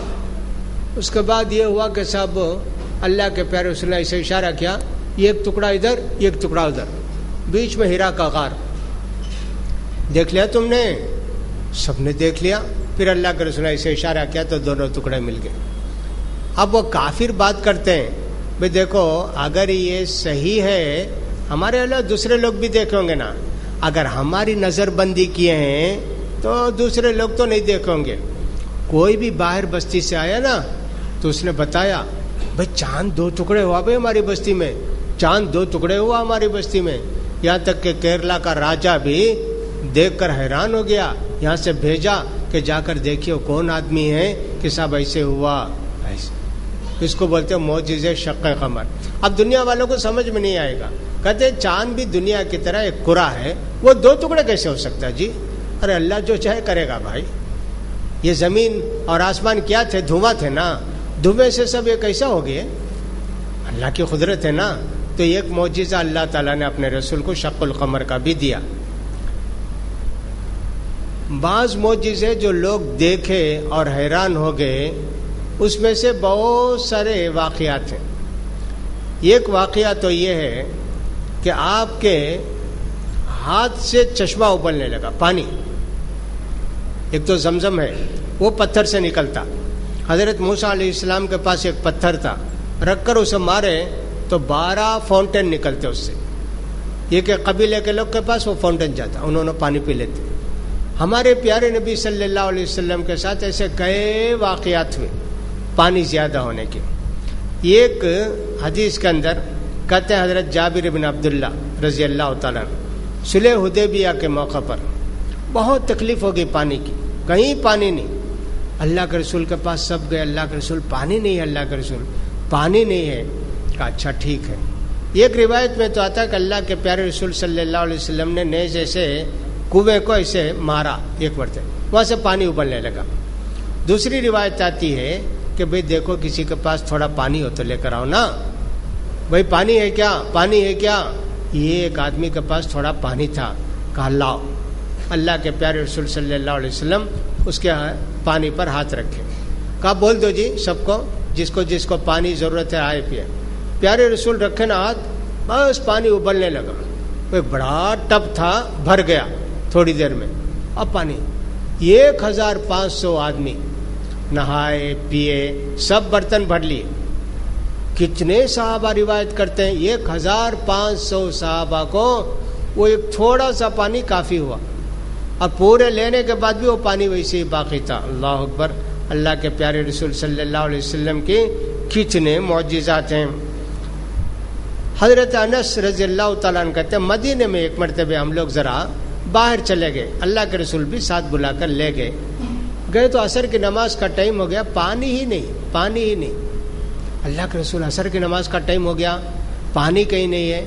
اس کے بعد یہ ہوا کہ سب اللہ کے پیارے رسول نے ایسے اشارہ کیا، یہ ایک ٹکڑا ادھر، یہ ایک ٹکڑا ادھر، بیچ میں ہیرا کا غار. دیکھ لیا تم نے؟ سب نے دیکھ لیا. پھر اللہ کے رسول نے ایسے اشارہ کیا تو دونوں ٹکڑے مل گئے. اب وہ کافر بات کرتے ہیں بھئی دیکھو اگر یہ صحیح ہے ہمارے اللہ دوسرے لوگ بھی دیکھیں گے نا. اگر ہماری نظر بندی کیے ہیں تو دوسرے لوگ تو نہیں دیکھیں گے. کوئی بھی باہر بستی سے آیا نا تو اس نے بتایا بھئی چاند 2 ٹکڑے ہوا بھئی ہماری بستی میں، چاند 2 ٹکڑے ہوا ہماری بستی میں. یہاں تک کہ کیرلا کا راجا بھی دیکھ کر حیران ہو گیا. یہاں سے بھیجا کہ جا کر دیکھیے کون آدمی ہے کہ صاحب ایسے ہوا. ایسے اس کو بولتے ہیں معجزے شق قمر. اب دنیا والوں کو سمجھ میں نہیں آئے گا. کہتے چاند بھی دنیا کی طرح ایک کرہ ہے، وہ 2 ٹکڑے کیسے ہو سکتا ہے جی؟ ارے اللہ جو چاہے کرے گا بھائی. یہ زمین اور آسمان کیا تھے؟ دھواں تھے نا. دھویں سے سب یہ کیسا ہو گئے؟ اللہ کی قدرت ہے نا. تو ایک معجزہ اللہ تعالیٰ نے اپنے رسول کو شق القمر کا بھی دیا. بعض معجزے جو لوگ دیکھے اور حیران ہو گئے اس میں سے بہت سارے واقعات ہیں. ایک واقعہ تو یہ ہے کہ آپ کے ہاتھ سے چشمہ ابلنے لگا، پانی. ایک تو زمزم ہے، وہ پتھر سے نکلتا. حضرت موسیٰ علیہ السلام کے پاس ایک پتھر تھا, رکھ کر اسے مارے تو 12 فاؤنٹین نکلتے اس سے. یہ کہ قبیلے کے لوگ کے پاس وہ فاؤنٹین جاتا, انہوں نے پانی پی لیتے. ہمارے پیارے نبی صلی اللہ علیہ وسلم کے ساتھ ایسے کئی واقعات ہوئے پانی زیادہ ہونے کے. ایک حدیث کے اندر کہتے ہیں حضرت جابر بن عبداللہ رضی اللہ تعالیٰ صلح حدیبیہ کے موقع پر بہت تکلیف ہوگی پانی کی, کہیں پانی نہیں. اللہ کے رسول کے پاس سب گئے, اللہ کے رسول پانی نہیں ہے, اللہ کے رسول پانی نہیں ہے. کہا اچھا ٹھیک ہے. ایک روایت میں تو آتا ہے کہ اللہ کے پیارے رسول صلی اللہ علیہ وسلم نے نیزے سے کنویں کو ایسے مارا ایک مرتبہ, وہاں سے پانی ابلنے لگا. دوسری روایت آتی ہے کہ بھئی دیکھو کسی کے پاس تھوڑا پانی ہو تو لے کر آؤ نا, بھئی پانی ہے کیا, پانی ہے کیا. یہ ایک آدمی کے پاس تھوڑا پانی تھا, کہا لاؤ. اللہ کے پیارے رسول صلی اللہ علیہ وسلم اس کے پانی پر ہاتھ رکھے, کہا بول دو جی سب کو, جس کو پانی ضرورت ہے آئے پیے. پیارے رسول رکھے نا ہاتھ, بس پانی ابلنے لگا. ایک بڑا ٹب تھا, بھر گیا تھوڑی دیر میں. اب پانی 1500 آدمی نہائے پیے, سب برتن بھر لیے. کتنے صحابہ روایت کرتے ہیں 1500 صحابہ کو وہ ایک تھوڑا سا پانی کافی ہوا, اور پورے لینے کے بعد بھی وہ پانی ویسے ہی باقی تھا. اللہ اکبر. اللہ کے پیارے رسول صلی اللہ علیہ وسلم کی کتنے معجزات ہیں. حضرت انس رضی اللہ تعالیٰ عنہ کہتے ہیں مدینے میں ایک مرتبہ ہم لوگ ذرا باہر چلے گئے, اللہ کے رسول بھی ساتھ بلا کر لے گئے تو عصر کی نماز کا ٹائم ہو گیا, پانی ہی نہیں. اللہ کے رسول عصر کی نماز کا ٹائم ہو گیا, پانی کہیں نہیں ہے.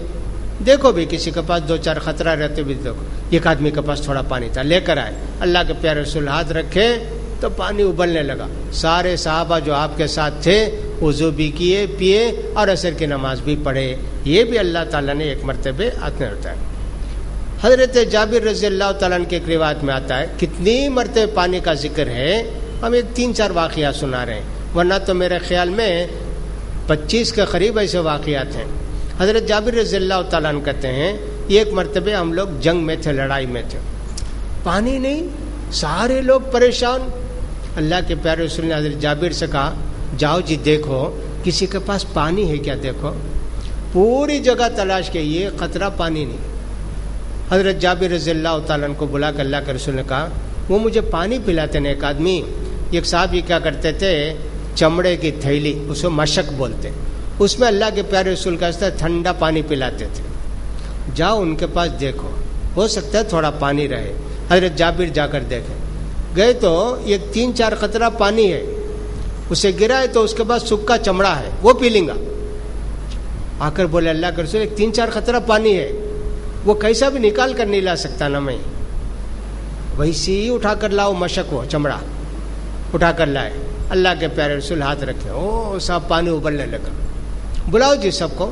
دیکھو بھی کسی کے پاس 2-4 خطرہ رہتے بھی دیکھو. ایک آدمی کے پاس تھوڑا پانی تھا, لے کر آئے. اللہ کے پیارے رسول ہاتھ رکھے تو پانی ابلنے لگا. سارے صحابہ جو آپ کے ساتھ تھے وضو بھی کیے, پیے, اور عصر کی نماز بھی پڑھے. یہ بھی اللہ تعالیٰ نے ایک مرتبہ آتے ہوتا ہے. حضرت جابر رضی اللہ تعالیٰ عنہ کی ایک روایت میں آتا ہے کتنی مرتبہ پانی کا ذکر ہے. ہم ایک 3-4 واقعات سنا رہے ہیں, ورنہ تو میرے خیال میں 25 کے قریب ایسے واقعات ہیں. حضرت جابر رضی اللہ تعالیٰ عنہ کہتے ہیں ایک مرتبہ ہم لوگ جنگ میں تھے, لڑائی میں تھے, پانی نہیں, سارے لوگ پریشان. اللہ کے پیارے رسول نے حضرت جابر سے کہا جاؤ جی دیکھو کسی کے پاس پانی ہے کیا. دیکھو پوری جگہ تلاش کی, یہ قطرہ پانی نہیں. حضرت جابر رضی اللہ تعالیٰ عنہ کو بلا کر اللہ کے رسول نے کہا وہ مجھے پانی پلاتے ہیں ایک آدمی. ایک صاحب یہ کیا کرتے تھے, چمڑے کی تھیلی, اسے مشک بولتے, اس میں اللہ کے پیارے رسول کا ٹھنڈا پانی پلاتے تھے. جاؤ ان کے پاس دیکھو, ہو سکتا ہے تھوڑا پانی رہے. حضرت جابر جا کر دیکھے, گئے تو ایک 3-4 قطرہ پانی ہے, اسے گرا ہے تو اس کے بعد سکا چمڑا ہے, وہ پی لیں گا. آ کر بولے اللہ کے رسول ایک 3-4 قطرہ پانی ہے, وہ کیسا بھی نکال کر نہیں لا سکتا نا میں, ویسے ہی اٹھا کر لاؤ مشک, وہ چمڑا اٹھا کر لائے. اللہ کے پیارے رسول ہاتھ رکھے, او سب پانی ابلنے لگا. بلاؤ جی سب کو,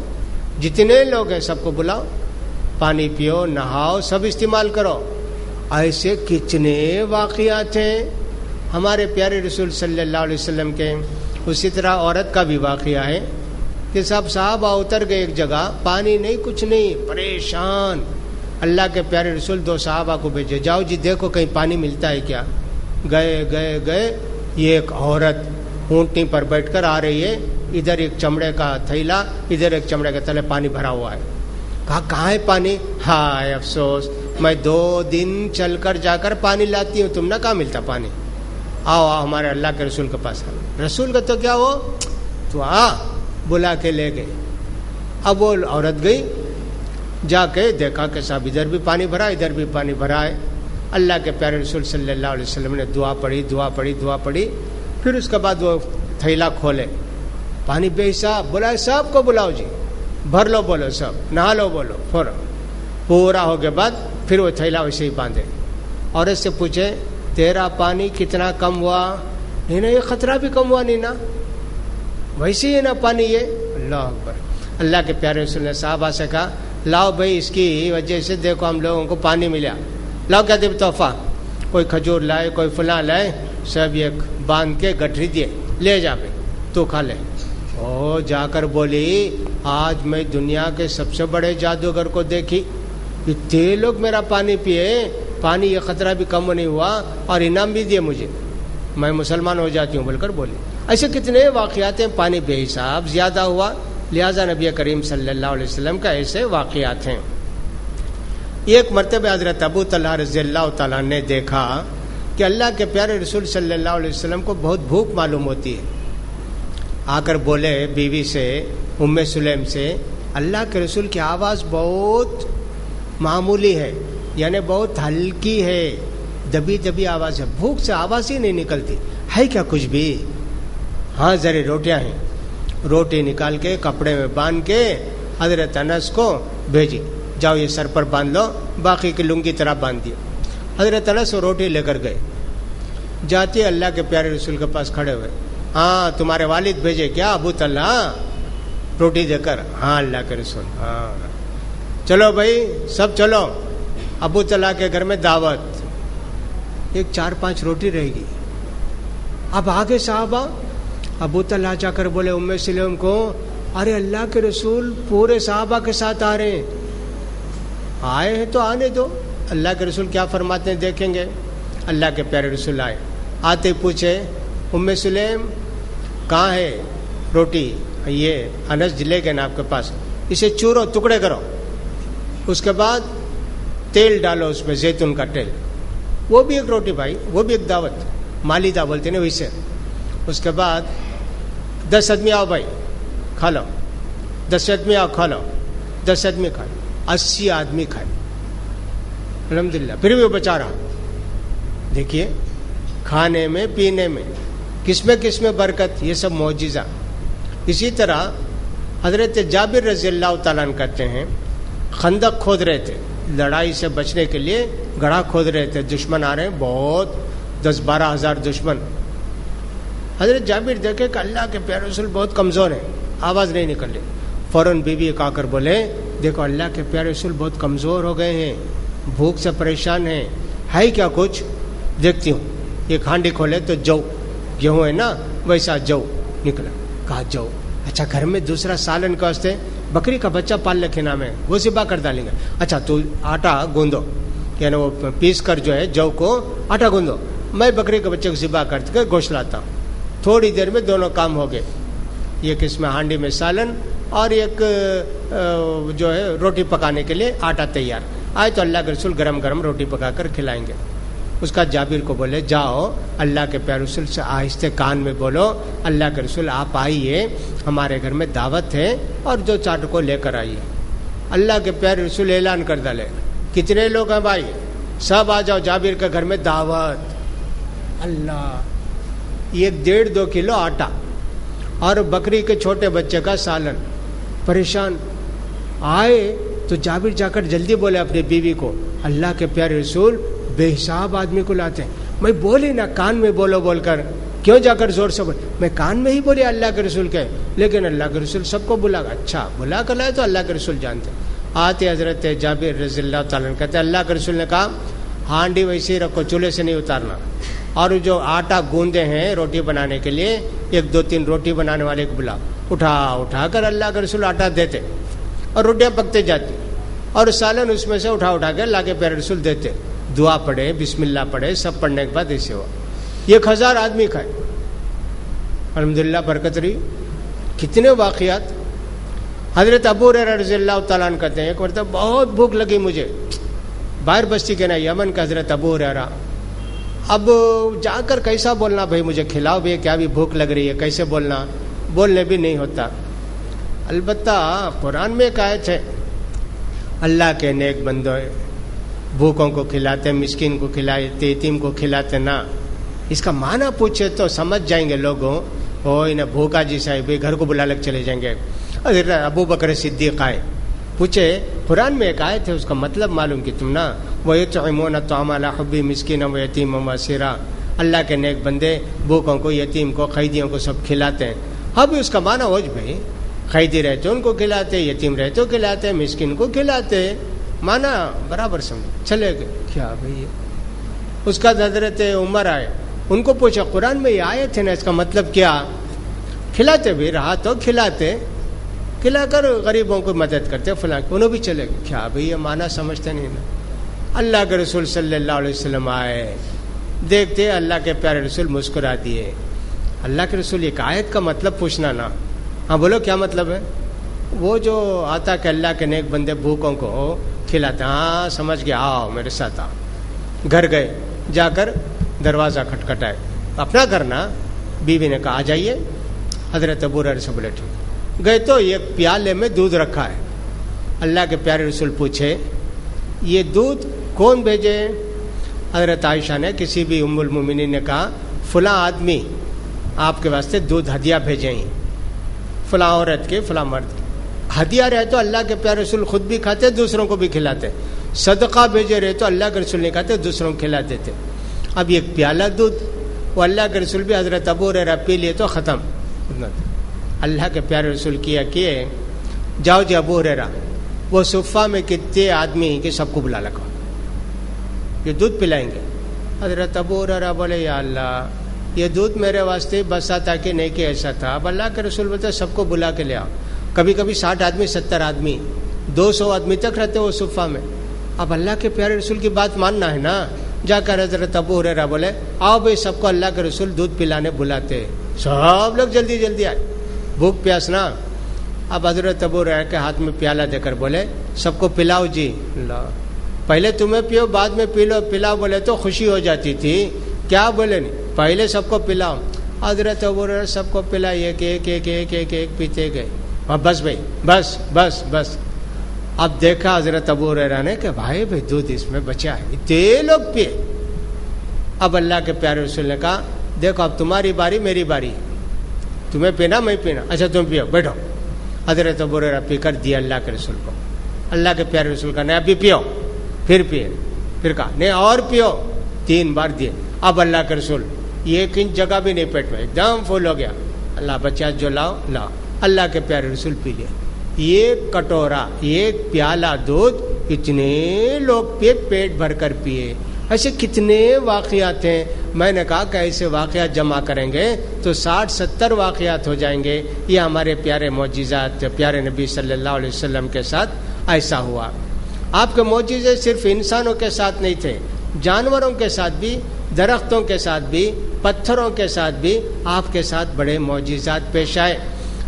جتنے لوگ ہیں سب کو بلاؤ, پانی پیو, نہاؤ, سب استعمال کرو. ایسے کتنے واقعات ہیں ہمارے پیارے رسول صلی اللہ علیہ وسلم کے. اسی طرح عورت کا بھی واقعہ ہے کہ سب صحابہ اتر گئے ایک جگہ, پانی نہیں, کچھ نہیں, پریشان. اللہ کے پیارے رسول 2 صحابہ کو بھیجے, جاؤ جی دیکھو کہیں پانی ملتا ہے کیا. گئے یہ ایک عورت اونٹنی پر بیٹھ کر آ رہی ہے, ادھر ایک چمڑے کا تھیلا, ادھر ایک چمڑے کا تھیلا, پانی بھرا ہوا ہے. کہا کہاں ہے پانی؟ ہائے افسوس, میں 2 دن چل کر جا کر پانی لاتی ہوں, تم نہ کہاں ملتا پانی. آؤ ہمارے اللہ کے رسول کے پاس. رسول کا تو کیا ہو, تو بلا کے لے گئے. اب وہ عورت گئی, جا کے دیکھا کہ صاحب ادھر بھی پانی بھرا, ادھر بھی پانی بھرا ہے. اللہ کے پیارے رسول صلی اللہ علیہ وسلم نے دعا پڑھی. پھر اس کے بعد وہ تھیلا کھولے, پانی بے حساب, بلائے سب کو بلاؤ جی, بھر لو بولو, سب نہا لو بولو, پورا ہو کے بعد پھر وہ تھیلا ویسے ہی باندھے. عورت سے پوچھے تیرا پانی کتنا کم ہوا؟ نہیں نا, یہ خطرہ بھی کم ہوا نہیں نا, ویسے ہی نا پانی یہ. اللہ اکبر. اللہ کے پیارے رسول نے صحابہ سے کہا لاؤ بھائی اس کی وجہ سے دیکھو ہم لوگوں کو پانی ملا, لاؤ کیا دے تحفہ, کوئی کھجور لائے, کوئی فلاں لائے, سب یہ باندھ کے گٹھری دیے, لے جا بھائی تو کھا لے. او جا کر بولی آج میں دنیا کے سب سے بڑے جادوگر کو دیکھی, اتنے لوگ میرا پانی پیے, پانی یہ خطرہ بھی کم نہیں ہوا اور انعام بھی دیے مجھے. میں مسلمان ہو جاتی ہوں بول کر بولی. ایسے کتنے واقعات ہیں, پانی بے حساب زیادہ ہوا, لہذا نبی کریم صلی اللہ علیہ وسلم کا ایسے واقعات ہیں. ایک مرتبہ حضرت ابو طلحہ رضی اللہ تعالیٰ نے دیکھا کہ اللہ کے پیارے رسول صلی اللہ علیہ وسلم کو بہت بھوک معلوم ہوتی ہے. آ کر بولے بیوی سے, ام سلیم سے, اللہ کے رسول کی آواز بہت معمولی ہے, یعنی بہت ہلکی ہے, دبی دبی آواز ہے, بھوک سے آواز ہی نہیں نکلتی, ہے کیا کچھ بھی؟ ہاں ذرے روٹیاں ہیں. روٹی نکال کے کپڑے میں باندھ کے حضرت انس کو بھیجی, جاؤ یہ سر پر باندھ لو, باقی کی لنگی طرح باندھ دیا. حضرت انس روٹی لے کر گئے. جاتے اللہ کے پیارے رسول کے پاس کھڑے ہوئے, ہاں تمہارے والد بھیجے کیا ابو طلحہ روٹی دے کر؟ ہاں اللہ کے رسول. ہاں چلو بھائی سب چلو, ابو طلحہ کے گھر میں دعوت. ایک 4-5 روٹی رہے گی. اب آگے صحابہ, ابو طلحہ جا کر بولے ام سلیم کو, ارے اللہ کے رسول پورے صحابہ کے ساتھ آ رہے ہیں. آئے ہیں تو آنے دو, اللہ کے رسول کیا فرماتے ہیں دیکھیں گے. اللہ کے پیارے رسول آئے, آتے پوچھے ام سلیم کہاں ہے روٹی؟ یہ انس لے گئے نا آپ کے پاس, اسے چورو ٹکڑے کرو, اس کے بعد تیل ڈالو اس میں, زیتون کا تیل. وہ بھی ایک روٹی بھائی, وہ بھی ایک دعوت, مالیدہ بولتے نا ویسے. اس کے بعد 10 آدمی آؤ بھائی کھا لو, 10 آدمی آؤ کھا لو, 10 آدمی کھا لو, 80 آدمی کھائے الحمدللہ. پھر بھی وہ بچا رہا. دیکھیے کھانے میں پینے میں کس میں برکت, یہ سب معجزہ. اسی طرح حضرت جابر رضی اللہ تعالیٰ عنہ کہتے ہیں خندق کھود رہے تھے, لڑائی سے بچنے کے لیے گڑھا کھود رہے تھے, دشمن آ رہے ہیں بہت, 10-12 ہزار دشمن. حضرت جابر دیکھے کہ اللہ کے پیارے رسول بہت کمزور ہیں, آواز نہیں نکل رہی. فوراً بیوی آ کر بولے دیکھو اللہ کے پیارے رسول بہت کمزور ہو گئے ہیں, بھوک سے پریشان ہیں, ہے کیا کچھ؟ دیکھتی ہوں. ایک ہانڈی کھولے تو جو گیہوں ہے نا ویسا جو نکلا. کہا جو, اچھا گھر میں دوسرا سالن کا واسطے بکری کا بچہ پال رکھے نام ہے, وہ ذبح کر ڈالیں گے. اچھا تو آٹا گوندو, یعنی وہ پیس کر جو ہے جو کو آٹا گوندو, میں بکری کے بچے کو ذبح کر کے گوشت لاتا ہوں. تھوڑی دیر میں دونوں کام ہو گئے. ایک اس میں ہانڈی میں سالن اور ایک جو ہے روٹی پکانے کے لیے آٹا تیار. آئے تو اللہ کے رسول گرم گرم روٹی پکا کر کھلائیں گے. اس کا جابر کو بولے جاؤ اللہ کے پیارے رسول سے آہستہ کان میں بولو, اللہ کے رسول آپ آئیے, ہمارے گھر میں دعوت ہے اور جو چاٹ کو لے کر آئیے. اللہ کے پیارے رسول اعلان کر ڈالے, کتنے لوگ ہیں بھائی, سب آ جاؤ جابر کے گھر میں دعوت. اللہ, 1.5-2 کلو آٹا اور بکری کے چھوٹے بچے کا سالن. پریشان آئے تو جابر جا کر جلدی بولے اپنی بیوی کو, اللہ کے پیارے رسول بے حساب آدمی کو لاتے ہیں. میں بولی نا کان میں بولو بول کر, کیوں جا کر زور سے بول؟ میں کان میں ہی بولے اللہ کے رسول کے, لیکن اللہ کے رسول سب کو بلا. اچھا بلا کر لائے تو اللہ کے رسول جانتے. آتے حضرت جابر رضی اللہ تعالیٰ کہتے اللہ کے رسول نے کہا ہانڈی ویسے ہی رکھو, چولہے سے نہیں اتارنا, اور جو آٹا گوندے ہیں روٹی بنانے کے لیے 1-2-3 روٹی بنانے والے کو بلا. اٹھا کر اللہ کے رسول آٹا دیتے اور روٹیاں پکتے جاتی, اور سالن اس میں سے اٹھا کے اللہ کے پیارے رسول دیتے. دعا پڑھے, بسم اللہ پڑھے, سب پڑھنے کے بعد ایسے ہوا. 1000 آدمی کھائے الحمدللہ, برکت رہی. کتنے واقعات. حضرت ابو ہریرہ رضی اللہ تعالیٰ عنہ کہتے ہیں ایک مرتبہ بہت بھوک لگی مجھے, باہر بستی کے نا یمن کا حضرت ابو ہریرہ. اب جا کر کیسا بولنا, بھائی مجھے کھلاؤ بھی, کیا بھی بھوک لگ رہی ہے, کیسے بولنا, بولنے بھی نہیں ہوتا. البتہ قرآن میں ایک آیت ہے, اللہ کے نیک بندے بھوکوں کو کھلاتے, مسکین کو کھلاتے, یتیم کو کھلاتے نا. اس کا معنی پوچھے تو سمجھ جائیں گے لوگوں, انہیں بھوکا جیسا ہے بھائی, گھر کو بلا لگ چلے جائیں گے. حضرت ابو بکر صدیق آئے, پوچھے قرآن میں ایک آیت ہے, اس کا مطلب معلوم کی تم نا, وَيُطْعِمُونَ الطَّعَامَ عَلَىٰ حُبِّهِ مِسْكِينًا وَيَتِيمًا وَأَسِيرًا. اللہ کے نیک بندے بھوکوں کو, یتیم کو, قیدیوں کو سب کھلاتے ہیں. اب اس کا معنی ہو بھائی, قیدی رہتے ان کو کھلاتے, یتیم رہتے کھلاتے, مسکین کو کھلاتے, مانا برابر سمجھ چلے گئے. کیا بھائی اس کا حضرت عمر آئے, ان کو پوچھا قرآن میں یہ آیت ہے نا, اس کا مطلب کیا؟ کھلاتے بھی رہا تو کھلاتے, کھلا کر غریبوں کو مدد کرتے فلاں, انہوں بھی چلے گئے. کیا بھائی یہ معنی سمجھتے نہیں نا. اللہ کے رسول صلی اللہ علیہ وسلم آئے, دیکھتے اللہ کے پیارے رسول مسکرا دیے. اللہ کے رسول ایک آیت کا مطلب پوچھنا نا. ہاں بولو کیا مطلب ہے؟ وہ جو آتا کہ اللہ کے نیک بندے بھوکوں کو کھلاتے. ہاں سمجھ گیا, آؤ میرے ساتھ آؤ. گھر گئے, جا کر دروازہ کھٹکھٹائے. اپنا کرنا. بیوی نے کہا آ جائیے. حضرت ابو ہریرہ سے بولے ٹھیک. گئے تو ایک پیالے میں دودھ رکھا ہے. اللہ کے پیارے رسول پوچھے یہ دودھ کون بھیجے؟ حضرت عائشہ نے, کسی بھی ام المومنین نے کہا فلاں آدمی آپ کے واسطے دودھ ہدیہ بھیجے ہیں, فلاں عورت کے فلاں مرد کے. ہدیہ رہے تو اللہ کے پیارے رسول خود بھی کھاتے, دوسروں کو بھی کھلاتے. صدقہ بھیجے رہے تو اللہ کے رسول نہیں کھاتے, دوسروں کو کھلاتے تھے. اب ایک پیالہ دودھ وہ اللہ کے رسول بھی حضرت ابو ہریرہ پی لیے تو ختم. اللہ کے پیارے رسول کیا کہ جاؤ جی ابو ہریرہ, وہ صفہ میں کتنے آدمی ہیں کہ سب کو بلا لگا, یہ دودھ پلائیں گے. حضرت ابو ہریرہ بولے یا اللہ یہ دودھ میرے واسطے بسا تھا کہ نہیں کہ ایسا تھا. اب اللہ کے رسول بولتے سب کو بلا کے لے آؤ. کبھی کبھی 60 آدمی 70 آدمی 200 آدمی تک رہتے وہ صفہ میں. اب اللہ کے پیارے رسول کی بات ماننا ہے نا. جا کر حضرت ابو ہریرہ بولے آؤ بھائی سب کو اللہ کے رسول دودھ پلانے بلاتے. سب لوگ جلدی جلدی آئے, بھوک پیاس نا. اب حضرت ابو ہریرہ کے ہاتھ میں پیالہ دے کر بولے سب کو پلاؤ جی. اللہ پہلے تمہیں پیو بعد میں پی لو. پلاؤ بولے تو خوشی ہو جاتی تھی, کیا بولے نہیں پہلے سب کو پلاؤ. حضرت ابو ہریرہ سب کو پلائے, ایک ایک ایک ایک ایک ایک پیتے گئے. بس بھائی بس بس بس. اب دیکھا حضرت ابو ہریرہ نے کہ بھائی دودھ اس میں بچا ہے, اتنے لوگ پیے. اب اللہ کے پیارے رسول نے کہا دیکھو اب تمہاری باری میری باری, تمہیں پینا میں پینا. اچھا تم پیو بیٹھو. حضرت ابو ہریرہ پی کر دیا اللہ کے رسول کو. اللہ کے پیارے رسول کا نہیں ابھی پیو, پھر پیے, پھر کہا نہیں اور پیو, 3 بار دیے. اب اللہ کے رسول 1 انچ جگہ بھی نہیں پیٹ میں, ایک دم فل ہو گیا. اللہ بچہ جو لاؤ لاؤ. اللہ کے پیارے رسول پی لیا. ایک کٹورا ایک پیالہ دودھ اتنے لوگ پیے, پیٹ بھر کر پیے. ایسے کتنے واقعات ہیں. میں نے کہا کہ ایسے واقعات جمع کریں گے تو 60-70 واقعات ہو جائیں گے. یہ ہمارے پیارے معجزات پیارے نبی صلی اللہ علیہ وسلم کے ساتھ ایسا ہوا. آپ کے معجزے صرف انسانوں کے ساتھ نہیں تھے, جانوروں کے ساتھ بھی, درختوں کے ساتھ بھی, پتھروں کے ساتھ بھی آپ کے ساتھ بڑے معجزات پیش آئے.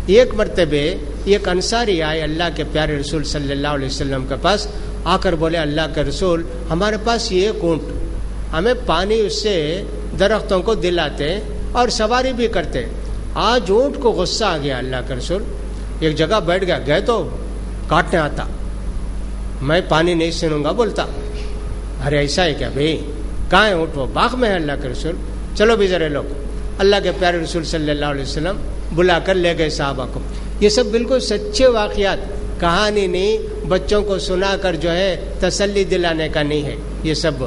ایک مرتبہ ایک انصاری آئے اللہ کے پیارے رسول صلی اللہ علیہ وسلم کے پاس. آ کر بولے اللہ کے رسول ہمارے پاس یہ اونٹ, ہمیں پانی اس سے درختوں کو دلاتے اور سواری بھی کرتے. آج اونٹ کو غصہ آ گیا. اللہ کے رسول ایک جگہ بیٹھ گیا, گئے تو کاٹنے آتا, میں پانی نہیں سنوں گا بولتا. ارے ایسا ہے کیا بھائی, کہاں ہے اونٹ؟ وہ باغ میں ہے. اللہ کے رسول چلو بھی ذرا لوگ. اللہ کے پیارے رسول صلی اللہ علیہ وسلم بلا کر لے گئے صحابہ کو. یہ سب بالکل سچے واقعات, کہانی نہیں, بچوں کو سنا کر جو ہے تسلی دلانے کا نہیں ہے. یہ سب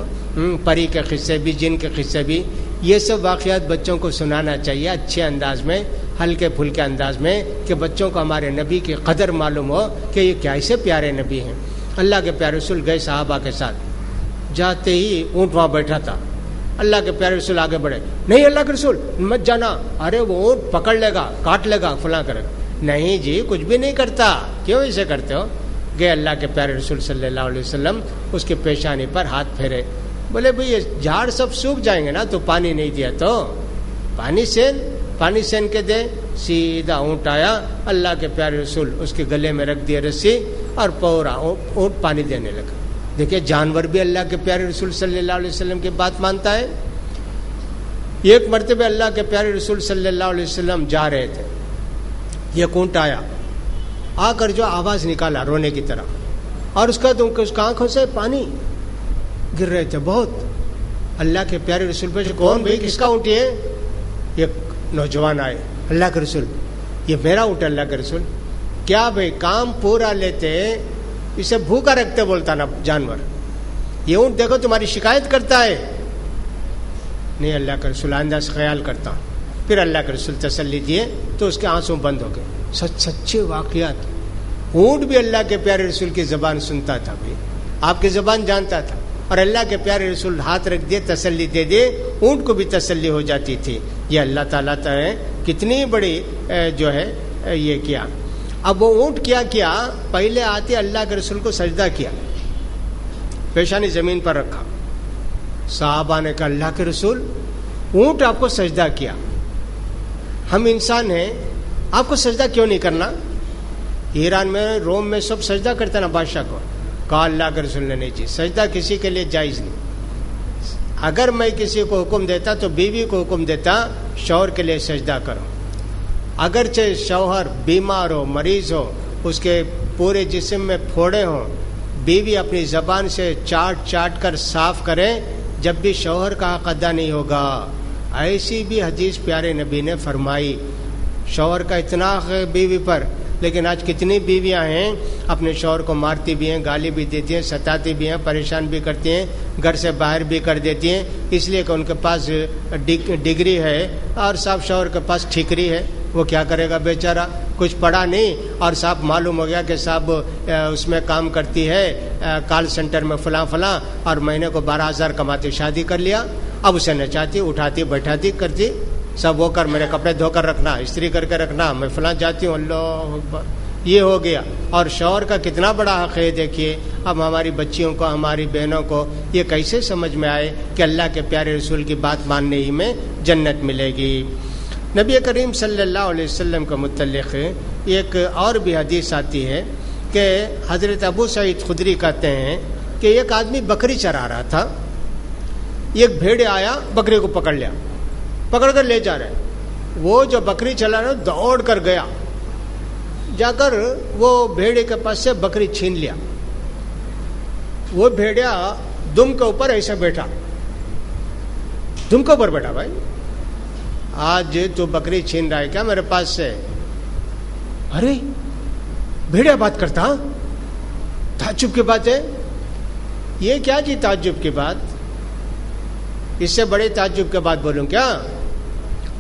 پری کے قصے بھی, جن کے قصے بھی, یہ سب واقعات بچوں کو سنانا چاہیے اچھے انداز میں, ہلکے پھلکے انداز میں, کہ بچوں کو ہمارے نبی کی قدر معلوم ہو کہ یہ کیسے پیارے نبی ہیں. اللہ کے پیارے رسول گئے صحابہ کے ساتھ. جاتے ہی اونٹ وہاں بیٹھا تھا. اللہ کے پیارے رسول آگے بڑھے. نہیں اللہ کے رسول مت جانا, ارے وہ اونٹ پکڑ لے گا, کاٹ لے گا, فلاں کرے گا. نہیں جی کچھ بھی نہیں کرتا, کیوں ایسے کرتے ہو؟ گئے اللہ کے پیارے رسول صلی اللہ علیہ وسلم, اس کے پیشانی پر ہاتھ پھیرے. بولے بھئی یہ جھاڑ سب سوکھ جائیں گے نا, تو پانی نہیں دیا تو پانی سین کے دے. سیدھا اونٹ آیا, اللہ کے پیارے رسول اس کے گلے میں رکھ دیا رسی, اور پورا اونٹ پانی دینے لگا. دیکھیں جانور بھی اللہ کے پیارے رسول صلی اللہ علیہ وسلم کی بات مانتا ہے. ایک مرتبہ اللہ کے پیارے رسول صلی اللہ علیہ وسلم جا رہے تھے, یہ اونٹ آیا, آ کر جو آواز نکالا رونے کی طرح, اور اس کا آنکھوں سے پانی گر رہے تھے بہت. اللہ کے پیارے رسول پہ کون بھائی کس کا اونٹ ہے؟ یہ نوجوان آئے. اللہ کے رسول یہ میرا اونٹ. اللہ کے رسول کیا بھائی کام پورا لیتے, اسے بھوکا رکھتے بولتا نا جانور, یہ اونٹ دیکھو تمہاری شکایت کرتا ہے. نہیں اللہ کے رسول آئندہ سے خیال کرتا. پھر اللہ کے رسول تسلی دیے تو اس کے آنسو بند ہو گئے. سچے واقعات. اونٹ بھی اللہ کے پیارے رسول کی زبان سنتا تھا, بھائی آپ کی زبان جانتا تھا, اور اللہ کے پیارے رسول ہاتھ رکھ دیے, تسلی دے دے, اونٹ کو بھی تسلی ہو جاتی تھی. یہ اللہ تعالیٰ نے کتنی بڑی جو ہے یہ کیا. اب وہ اونٹ کیا پہلے آتے اللہ کے رسول کو سجدہ کیا, پیشانی زمین پر رکھا, صحابہ نے کہا اللہ کے رسول اونٹ آپ کو سجدہ کیا, ہم انسان ہیں, آپ کو سجدہ کیوں نہیں کرنا؟ ایران میں روم میں سب سجدہ کرتے نا بادشاہ کو. کہا اللہ کے رسول نے نہیں چاہیے, سجدہ کسی کے لیے جائز نہیں. اگر میں کسی کو حکم دیتا تو بیوی کو حکم دیتا شوہر کے لیے سجدہ کرو. اگرچہ شوہر بیمار ہو, مریض ہو, اس کے پورے جسم میں پھوڑے ہوں, بیوی اپنی زبان سے چاٹ چاٹ کر صاف کرے جب بھی شوہر کا حق ادا نہیں ہوگا. ایسی بھی حدیث پیارے نبی نے فرمائی. شوہر کا اتنا حق ہے بیوی پر, لیکن آج کتنی بیویاں ہیں اپنے شوہر کو مارتی بھی ہیں, گالی بھی دیتی ہیں, ستاتی بھی ہیں, پریشان بھی کرتی ہیں, گھر سے باہر بھی کر دیتی ہیں, اس لیے کہ ان کے پاس ڈگری ہے اور صاحب شوہر کے پاس ٹھیکری ہے. وہ کیا کرے گا بیچارہ, کچھ پڑھا نہیں, اور صاحب معلوم ہو گیا کہ صاحب اس میں کام کرتی ہے کال سینٹر میں فلاں فلاں, اور مہینے کو 12,000 کماتی, شادی کر لیا. اب اسے نچاتی, اٹھاتی, بیٹھاتی, کرتی, سب وہ کر, میرے کپڑے دھو کر رکھنا, استری کر کے رکھنا, میں فلاں جاتی ہوں. اللہ اکبر, یہ ہو گیا. اور شوہر کا کتنا بڑا حق ہے. دیکھیے اب ہماری بچیوں کو, ہماری بہنوں کو یہ کیسے سمجھ میں آئے کہ اللہ کے پیارے رسول کی بات ماننے ہی میں جنت ملے گی. نبی کریم صلی اللہ علیہ وسلم کے متعلق ایک اور بھی حدیث آتی ہے کہ حضرت ابو سعید خدری کہتے ہیں کہ ایک آدمی بکری چرا رہا تھا, ایک بھیڑیا آیا, بکری کو پکڑ لیا, پکڑ کر لے جا رہے. وہ جو بکری چلا رہا دوڑ کر گیا, جا کر وہ بھیڑے کے پاس سے بکری چھین لیا. وہ بھیڑیا دم کے اوپر ایسے بیٹھا, دم کے اوپر بیٹھا, بھائی آج تو بکری چھین رہا ہے کیا میرے پاس سے؟ ارے بھیڑیا بات کرتا, تعجب کی بات ہے. یہ کیا جی تعجب کی بات؟ اس سے بڑے تعجب کے بات بولوں کیا؟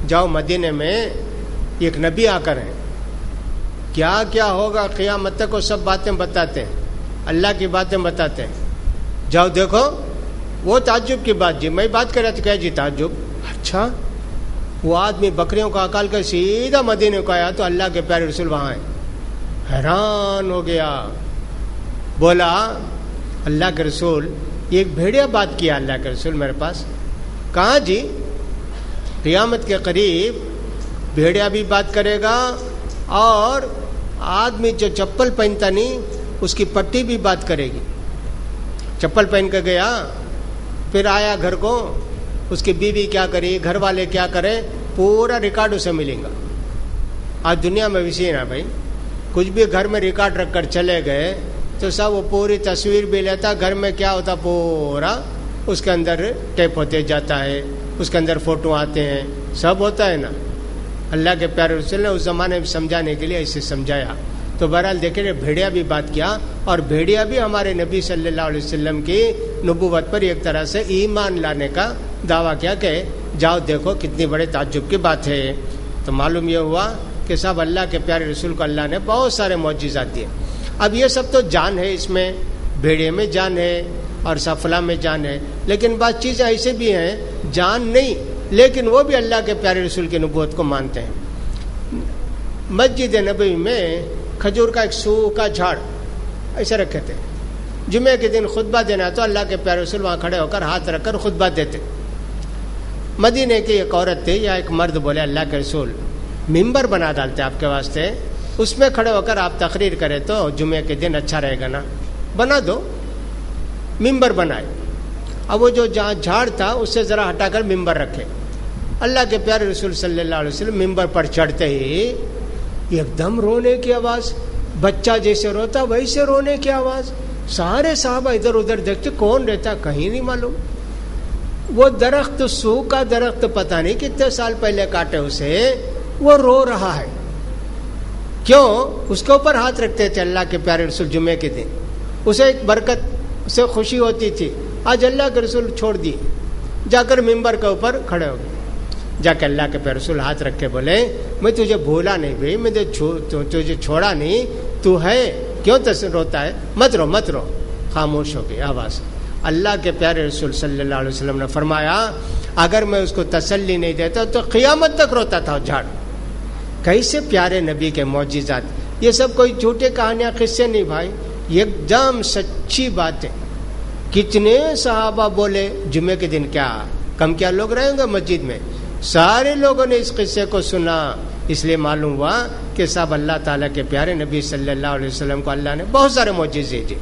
جاؤ مدینے میں ایک نبی آ کر ہیں, کیا کیا ہوگا قیامت تک وہ سب باتیں بتاتے ہیں, اللہ کی باتیں بتاتے ہیں. جاؤ دیکھو. وہ تعجب کی بات جی, میں بات کر رہا تھا, کیا جی تعجب؟ اچھا. وہ آدمی بکریوں کا اکال کر سیدھا مدینے کو آیا تو اللہ کے پیارے رسول وہاں ہیں. حیران ہو گیا, بولا اللہ کے رسول ایک بھیڑیا بات کیا اللہ کے رسول میرے پاس. کہاں جی؟ قیامت کے قریب بھیڑیا بھی بات کرے گا, اور آدمی جو چپل پہنتا نہیں اس کی پٹی بھی بات کرے گی. چپل پہن کے گیا, پھر آیا گھر کو, اس کی بیوی کیا کری, گھر والے کیا کرے, پورا ریکارڈ اسے ملے گا. آج دنیا میں ویسے نا بھائی, کچھ بھی گھر میں ریکارڈ رکھ کر چلے گئے تو سب وہ پوری تصویر بھی لیتا, گھر میں کیا ہوتا پورا اس کے اندر ٹیپ ہوتے جاتا ہے, اس کے اندر فوٹو آتے ہیں, سب ہوتا ہے نا. اللہ کے پیارے رسول نے اس زمانے میں سمجھانے کے لیے ایسے سمجھایا. تو بہرحال دیکھیں بھیڑیا بھی بات کیا, اور بھیڑیا بھی ہمارے نبی صلی اللہ علیہ وسلم کی نبوت پر ایک طرح سے ایمان لانے کا دعویٰ کیا کہ جاؤ دیکھو کتنی بڑے تعجب کی بات ہے. تو معلوم یہ ہوا کہ صاحب اللہ کے پیارے رسول کو اللہ نے بہت سارے معجزات دیے. اب یہ سب تو جان ہے, اس میں بھیڑے میں جان ہے اور سفلا میں جان ہے, لیکن بعض چیزیں ایسے بھی ہیں جان نہیں, لیکن وہ بھی اللہ کے پیارے رسول کی نبوت کو مانتے ہیں. مسجد نبوی میں کھجور کا ایک سوکھا جھاڑ ایسے رکھے تھے. جمعے کے دن خطبہ دینا تو اللہ کے پیارے رسول وہاں کھڑے ہو کر ہاتھ رکھ کر خطبہ دیتے. مدینے کی ایک عورت تھی یا ایک مرد بولے اللہ کے رسول ممبر بنا ڈالتے آپ کے واسطے, اس میں کھڑے ہو کر آپ تقریر کریں تو جمعے کے دن اچھا رہے گا نا, بنا دو. ممبر بنائے. اب وہ جو جہاں جھاڑ تھا اس سے ذرا ہٹا کر ممبر رکھے. اللہ کے پیارے رسول صلی اللہ علیہ وسلم ممبر پر چڑھتے ہی ایک دم رونے کی آواز, بچہ جیسے روتا ویسے رونے کی آواز. سارے صحابہ ادھر ادھر دیکھتے, کون رہتا کہیں نہیں معلوم. وہ درخت سوکھا درخت پتہ نہیں کتنے سال پہلے کاٹے اسے, وہ رو رہا ہے. کیوں؟ اس کے اوپر ہاتھ رکھتے تھے اللہ کے پیارے رسول جمعے کے دن, اسے ایک برکت سے خوشی ہوتی تھی. آج اللہ کے رسول چھوڑ دیے, جا کر ممبر کے اوپر کھڑے ہو گئے. جا کے اللہ کے پیارے رسول ہاتھ رکھ کے بولے میں تجھے بھولا نہیں بھائی, میں تجھے چھوڑا نہیں, تو ہے کیوں روتا ہے, مت رو مت رو. خاموش ہو گئی آواز. اللہ کے پیارے رسول صلی اللہ علیہ وسلم نے فرمایا اگر میں اس کو تسلی نہیں دیتا تو قیامت تک روتا تھا جھاڑ. کیسے پیارے نبی کے معجزات, یہ سب کوئی جھوٹے کہانیاں قصے نہیں بھائی, یہ ایک دم سچی باتیں. کتنے صحابہ بولے جمعے کے دن کیا کم کیا لوگ رہیں گے مسجد میں، سارے لوگوں نے اس قصے کو سنا. اس لیے معلوم ہوا کہ صاحب اللہ تعالیٰ کے پیارے نبی صلی اللہ علیہ وسلم کو اللہ نے بہت سارے معجزے دیے.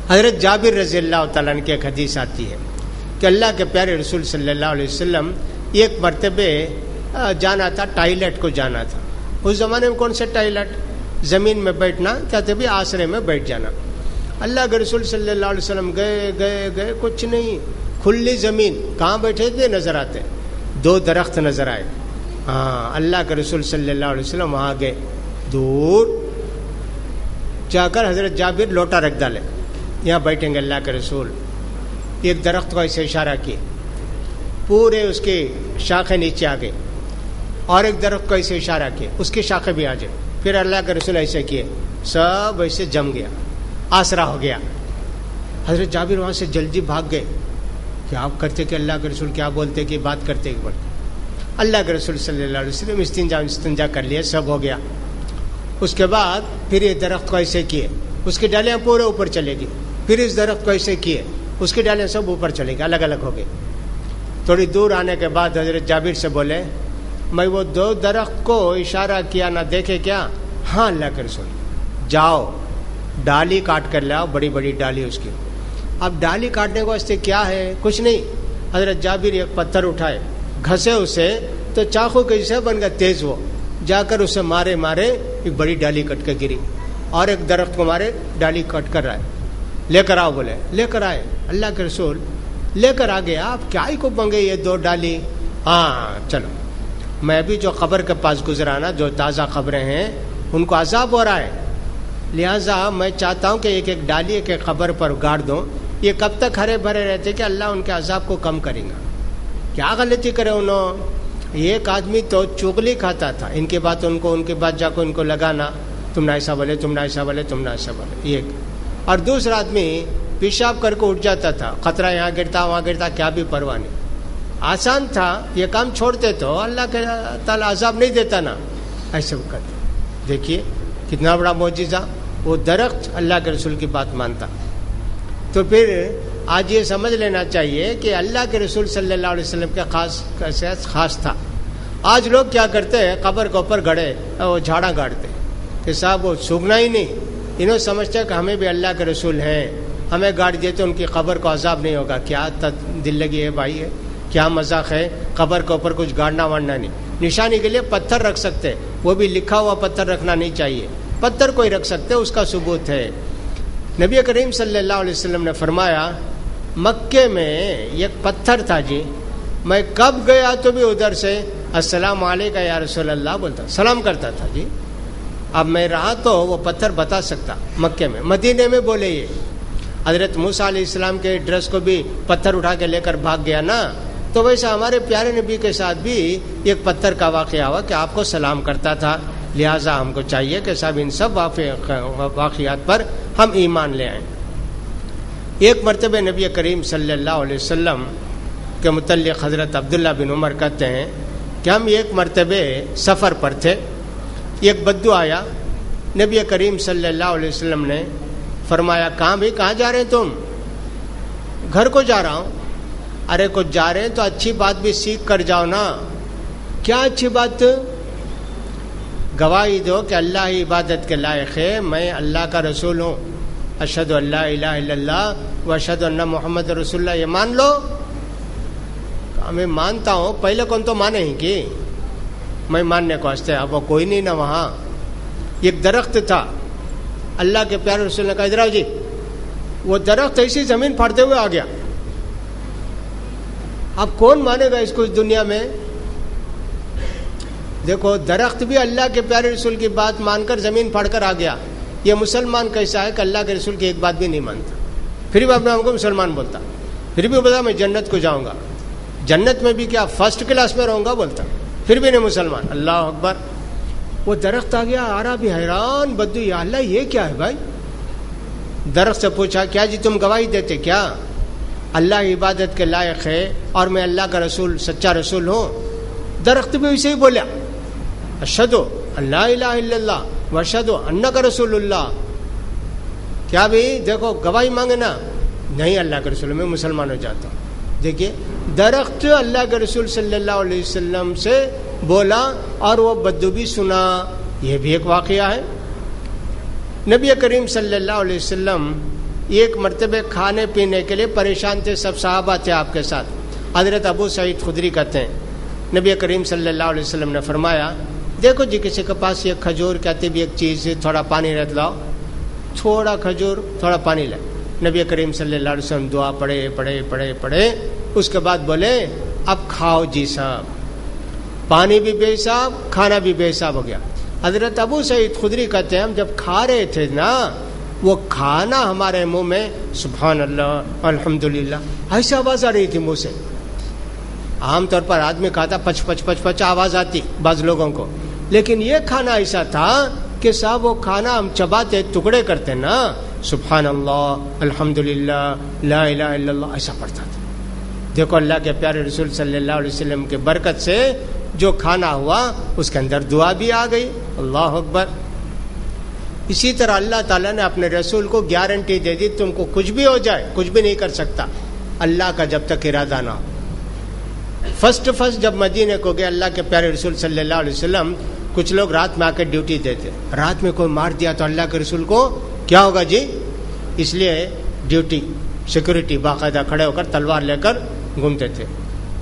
حضرت جابر رضی اللہ تعالیٰ عنہ کی ایک حدیث آتی ہے کہ اللہ کے پیارے رسول صلی اللہ علیہ وسلم ایک مرتبہ جانا تھا، ٹائلٹ کو جانا تھا. اس زمانے میں کون سے ٹائلٹ، زمین میں بیٹھنا کہتے بھی آسرے میں بیٹھ جانا. اللہ کے رسول صلی اللہ علیہ وسلم گئے کچھ نہیں، کھلی زمین، کہاں بیٹھے تھے نظر آتے، 2 درخت نظر آئے. ہاں اللہ کے رسول صلی اللہ علیہ وسلم وہاں گئے، دور جا کر حضرت جابر لوٹا رکھ ڈالے، یہاں بیٹھیں گے اللہ کے رسول. ایک درخت کو ایسے اشارہ کیے، پورے اس کی شاخیں نیچے آ گئی، اور ایک درخت کو ایسے اشارہ کیے، اس کی شاخیں بھی آ جائے. پھر اللہ کے رسول ایسے کیے، سب ایسے جم گیا، آسرا ہو گیا. حضرت جابر وہاں سے جلدی بھاگ گئے کہ آپ کرتے کہ اللہ کے رسول کیا بولتے کہ بات کرتے کہ بولتے. اللہ کے رسول صلی اللہ علیہ وسلم استنجا کر لیا، سب ہو گیا. اس کے بعد پھر یہ درخت کو ایسے کیے، اس کی ڈالیاں پورے اوپر چلے گی. پھر اس درخت کو ایسے کیے، اس کی ڈالیاں سب اوپر چلے گی، الگ الگ ہو گئی. تھوڑی دور آنے کے بعد حضرت جابر سے بولے میں وہ 2 درخت کو اشارہ کیا نہ دیکھے کیا؟ ہاں اللہ کے رسول. جاؤ ڈالی کاٹ کر لاؤ، بڑی بڑی ڈالی اس کی. اب ڈالی کاٹنے کو واسطے کیا ہے؟ کچھ نہیں. حضرت جابر ایک پتھر اٹھائے، گھسے اسے تو چاقو کیسے بن گیا تیز، وہ جا کر اسے مارے ایک بڑی ڈالی کٹ کے گری، اور ایک درخت کو مارے، ڈالی کٹ کر آئے، لے کر آؤ بولے. لے کر آئے، اللہ کے رسول لے کر آ گیا. آپ کیا ہی کو بنگے یہ 2 ڈالی؟ ہاں چلو، میں بھی جو قبر کے پاس گزرا نا، جو تازہ قبریں ہیں ان کو عذاب ہو رہا ہے، لہٰذا میں چاہتا ہوں کہ ایک ڈالی ایک قبر پر گاڑ دوں. یہ کب تک ہرے بھرے رہتے کہ اللہ ان کے عذاب کو کم کرے گا؟ کیا غلطی کرے انہوں. ایک آدمی تو چغلی کھاتا تھا، ان کی بات ان کی بات جا کو ان کو لگانا، تم نہ ایسا بولے، تم نہ ایسا بولے، تم نہ ایسا بولے. ایک اور دوسرا آدمی پیشاب کر کے اٹھ جاتا تھا، خطرہ یہاں گرتا وہاں گرتا، کیا بھی پرواہ نہیں، آسان تھا. یہ کام چھوڑتے تو اللہ کے تعالیٰ عذاب نہیں دیتا نا، ایسے کرتے. دیکھیے کتنا بڑا معجزہ، وہ درخت اللہ کے رسول کی بات مانتا. تو پھر آج یہ سمجھ لینا چاہیے کہ اللہ کے رسول صلی اللہ علیہ وسلم کے خاص تھا. آج لوگ کیا کرتے ہیں، قبر کے اوپر گڑے وہ جھاڑا گاڑتے کہ صاحب وہ سوکھنا ہی نہیں. انہوں سمجھتے کہ ہمیں بھی اللہ کے رسول ہیں، ہمیں گاڑ دیے تو ان کی قبر کو عذاب نہیں ہوگا. کیا دل لگی ہے بھائی، ہے کیا مذاق ہے. قبر کے اوپر کچھ گاڑنا واڑنا نہیں. نشانی کے لیے پتھر رکھ سکتے، وہ بھی لکھا ہوا پتھر رکھنا نہیں چاہیے. پتھر کوئی رکھ سکتے، اس کا ثبوت ہے. نبی کریم صلی اللہ علیہ وسلم نے فرمایا مکے میں ایک پتھر تھا جی، میں کب گیا تو بھی ادھر سے السلام علیکم یا رسول اللہ بولتا، سلام کرتا تھا جی. اب میں رہا تو وہ پتھر بتا سکتا مکے میں. مدینے میں بولے یہ حضرت موسیٰ علیہ السلام کے ڈریس کو بھی پتھر اٹھا کے لے کر بھاگ گیا نا، تو ویسا ہمارے پیارے نبی کے ساتھ بھی ایک پتھر کا واقعہ ہوا کہ آپ کو سلام کرتا تھا. لہٰذا ہم کو چاہیے کہ سب ان سب واقعات پر ہم ایمان لے آئیں. ایک مرتبہ نبی کریم صلی اللہ علیہ وسلم کے متعلق حضرت عبداللہ بن عمر کہتے ہیں کہ ہم ایک مرتبہ سفر پر تھے، ایک بدو آیا. نبی کریم صلی اللہ علیہ وسلم نے فرمایا کہاں جا رہے ہیں تم؟ گھر کو جا رہا ہوں. ارے کچھ جا رہے ہیں تو اچھی بات بھی سیکھ کر جاؤ نا. کیا اچھی بات؟ گواہی دو کہ اللہ ہی عبادت کے لائق ہے، میں اللہ کا رسول ہوں، اشہد ان لا الہ الا اللہ و اشہد ان محمد رسول اللہ. یہ مان لو. میں مانتا ہوں. پہلے کون تو مانے ہی کہ میں ماننے کو واسطے. اب وہ کوئی نہیں نا. وہاں ایک درخت تھا، اللہ کے پیارے رسول نے کہا ادھر آؤ جی. وہ درخت ایسی زمین پھاڑتے ہوئے آ گیا. اب کون مانے گا اس کو اس دنیا میں؟ دیکھو درخت بھی اللہ کے پیارے رسول کی بات مان کر زمین پھاڑ کر آ گیا. یہ مسلمان کیسا ہے کہ اللہ کے رسول کی ایک بات بھی نہیں مانتا، پھر بھی اپنے آپ کو مسلمان بولتا، پھر بھی بولتا میں جنت کو جاؤں گا، جنت میں بھی کیا فرسٹ کلاس میں رہوں گا بولتا، پھر بھی نہیں مسلمان. اللہ اکبر. وہ درخت آ گیا، آ رہا بھی حیران بدو، یا اللہ یہ کیا ہے بھائی؟ درخت سے پوچھا کیا جی تم گواہی دیتے کیا اللہ عبادت کے لائق ہے اور میں اللہ کا رسول سچا رسول ہوں؟ درخت بھی اسے ہی بولا اشہد ان لا الہ الا اللہ و اشہد انک رسول اللہ. کیا بھی دیکھو گواہی مانگے نا. نہیں اللہ کے رسول میں مسلمان ہو جاتا ہوں. دیکھیے درخت اللہ کے رسول صلی اللہ علیہ وسلم سے بولا اور وہ بدو بھی سنا. یہ بھی ایک واقعہ ہے. نبی کریم صلی اللہ علیہ وسلم ایک مرتبہ کھانے پینے کے لیے پریشان تھے. سب صحابہ تھے آپ کے ساتھ. حضرت ابو سعید خدری کہتے ہیں نبی کریم صلی اللہ علیہ وسلم نے فرمایا دیکھو جی کسی کے پاس یہ کھجور کہتے بھی ایک چیز تھوڑا پانی رکھ لاؤ, تھوڑا کھجور تھوڑا پانی لے. نبی کریم صلی اللہ علیہ وسلم دعا پڑھے. اس کے بعد بولے اب کھاؤ جی صاحب. پانی بھی بے حساب, کھانا بھی بے حساب ہو گیا. حضرت ابو سعید خدری کہتے ہیں ہم جب کھا رہے تھے نا وہ کھانا ہمارے منہ میں سبحان اللہ الحمدللہ ایسی آواز آ رہی تھی منہ سے. عام طور پر آدمی کھاتا پچ پچ پچ پچ آواز آتی بعض لوگوں کو, لیکن یہ کھانا ایسا تھا کہ صاحب وہ کھانا ہم چباتے ٹکڑے کرتے نا سبحان اللہ الحمدللہ لا الہ الا اللہ ایسا پڑھتا تھا. دیکھو اللہ کے پیارے رسول صلی اللہ علیہ وسلم کے برکت سے جو کھانا ہوا اس کے اندر دعا بھی آ گئی. اللہ اکبر. اسی طرح اللہ تعالیٰ نے اپنے رسول کو گارنٹی دے دی تم کو کچھ بھی ہو جائے کچھ بھی نہیں کر سکتا اللہ کا جب تک ارادہ نہ ہو. فرسٹ جب مدینے کو گئے اللہ کے پیارے رسول صلی اللہ علیہ وسلم کچھ لوگ رات میں آ کے ڈیوٹی دیتے. رات میں کوئی مار دیا تو اللہ کے رسول کو کیا ہوگا جی, اس لیے ڈیوٹی سیکورٹی باقاعدہ کھڑے ہو کر تلوار لے کر گھومتے تھے.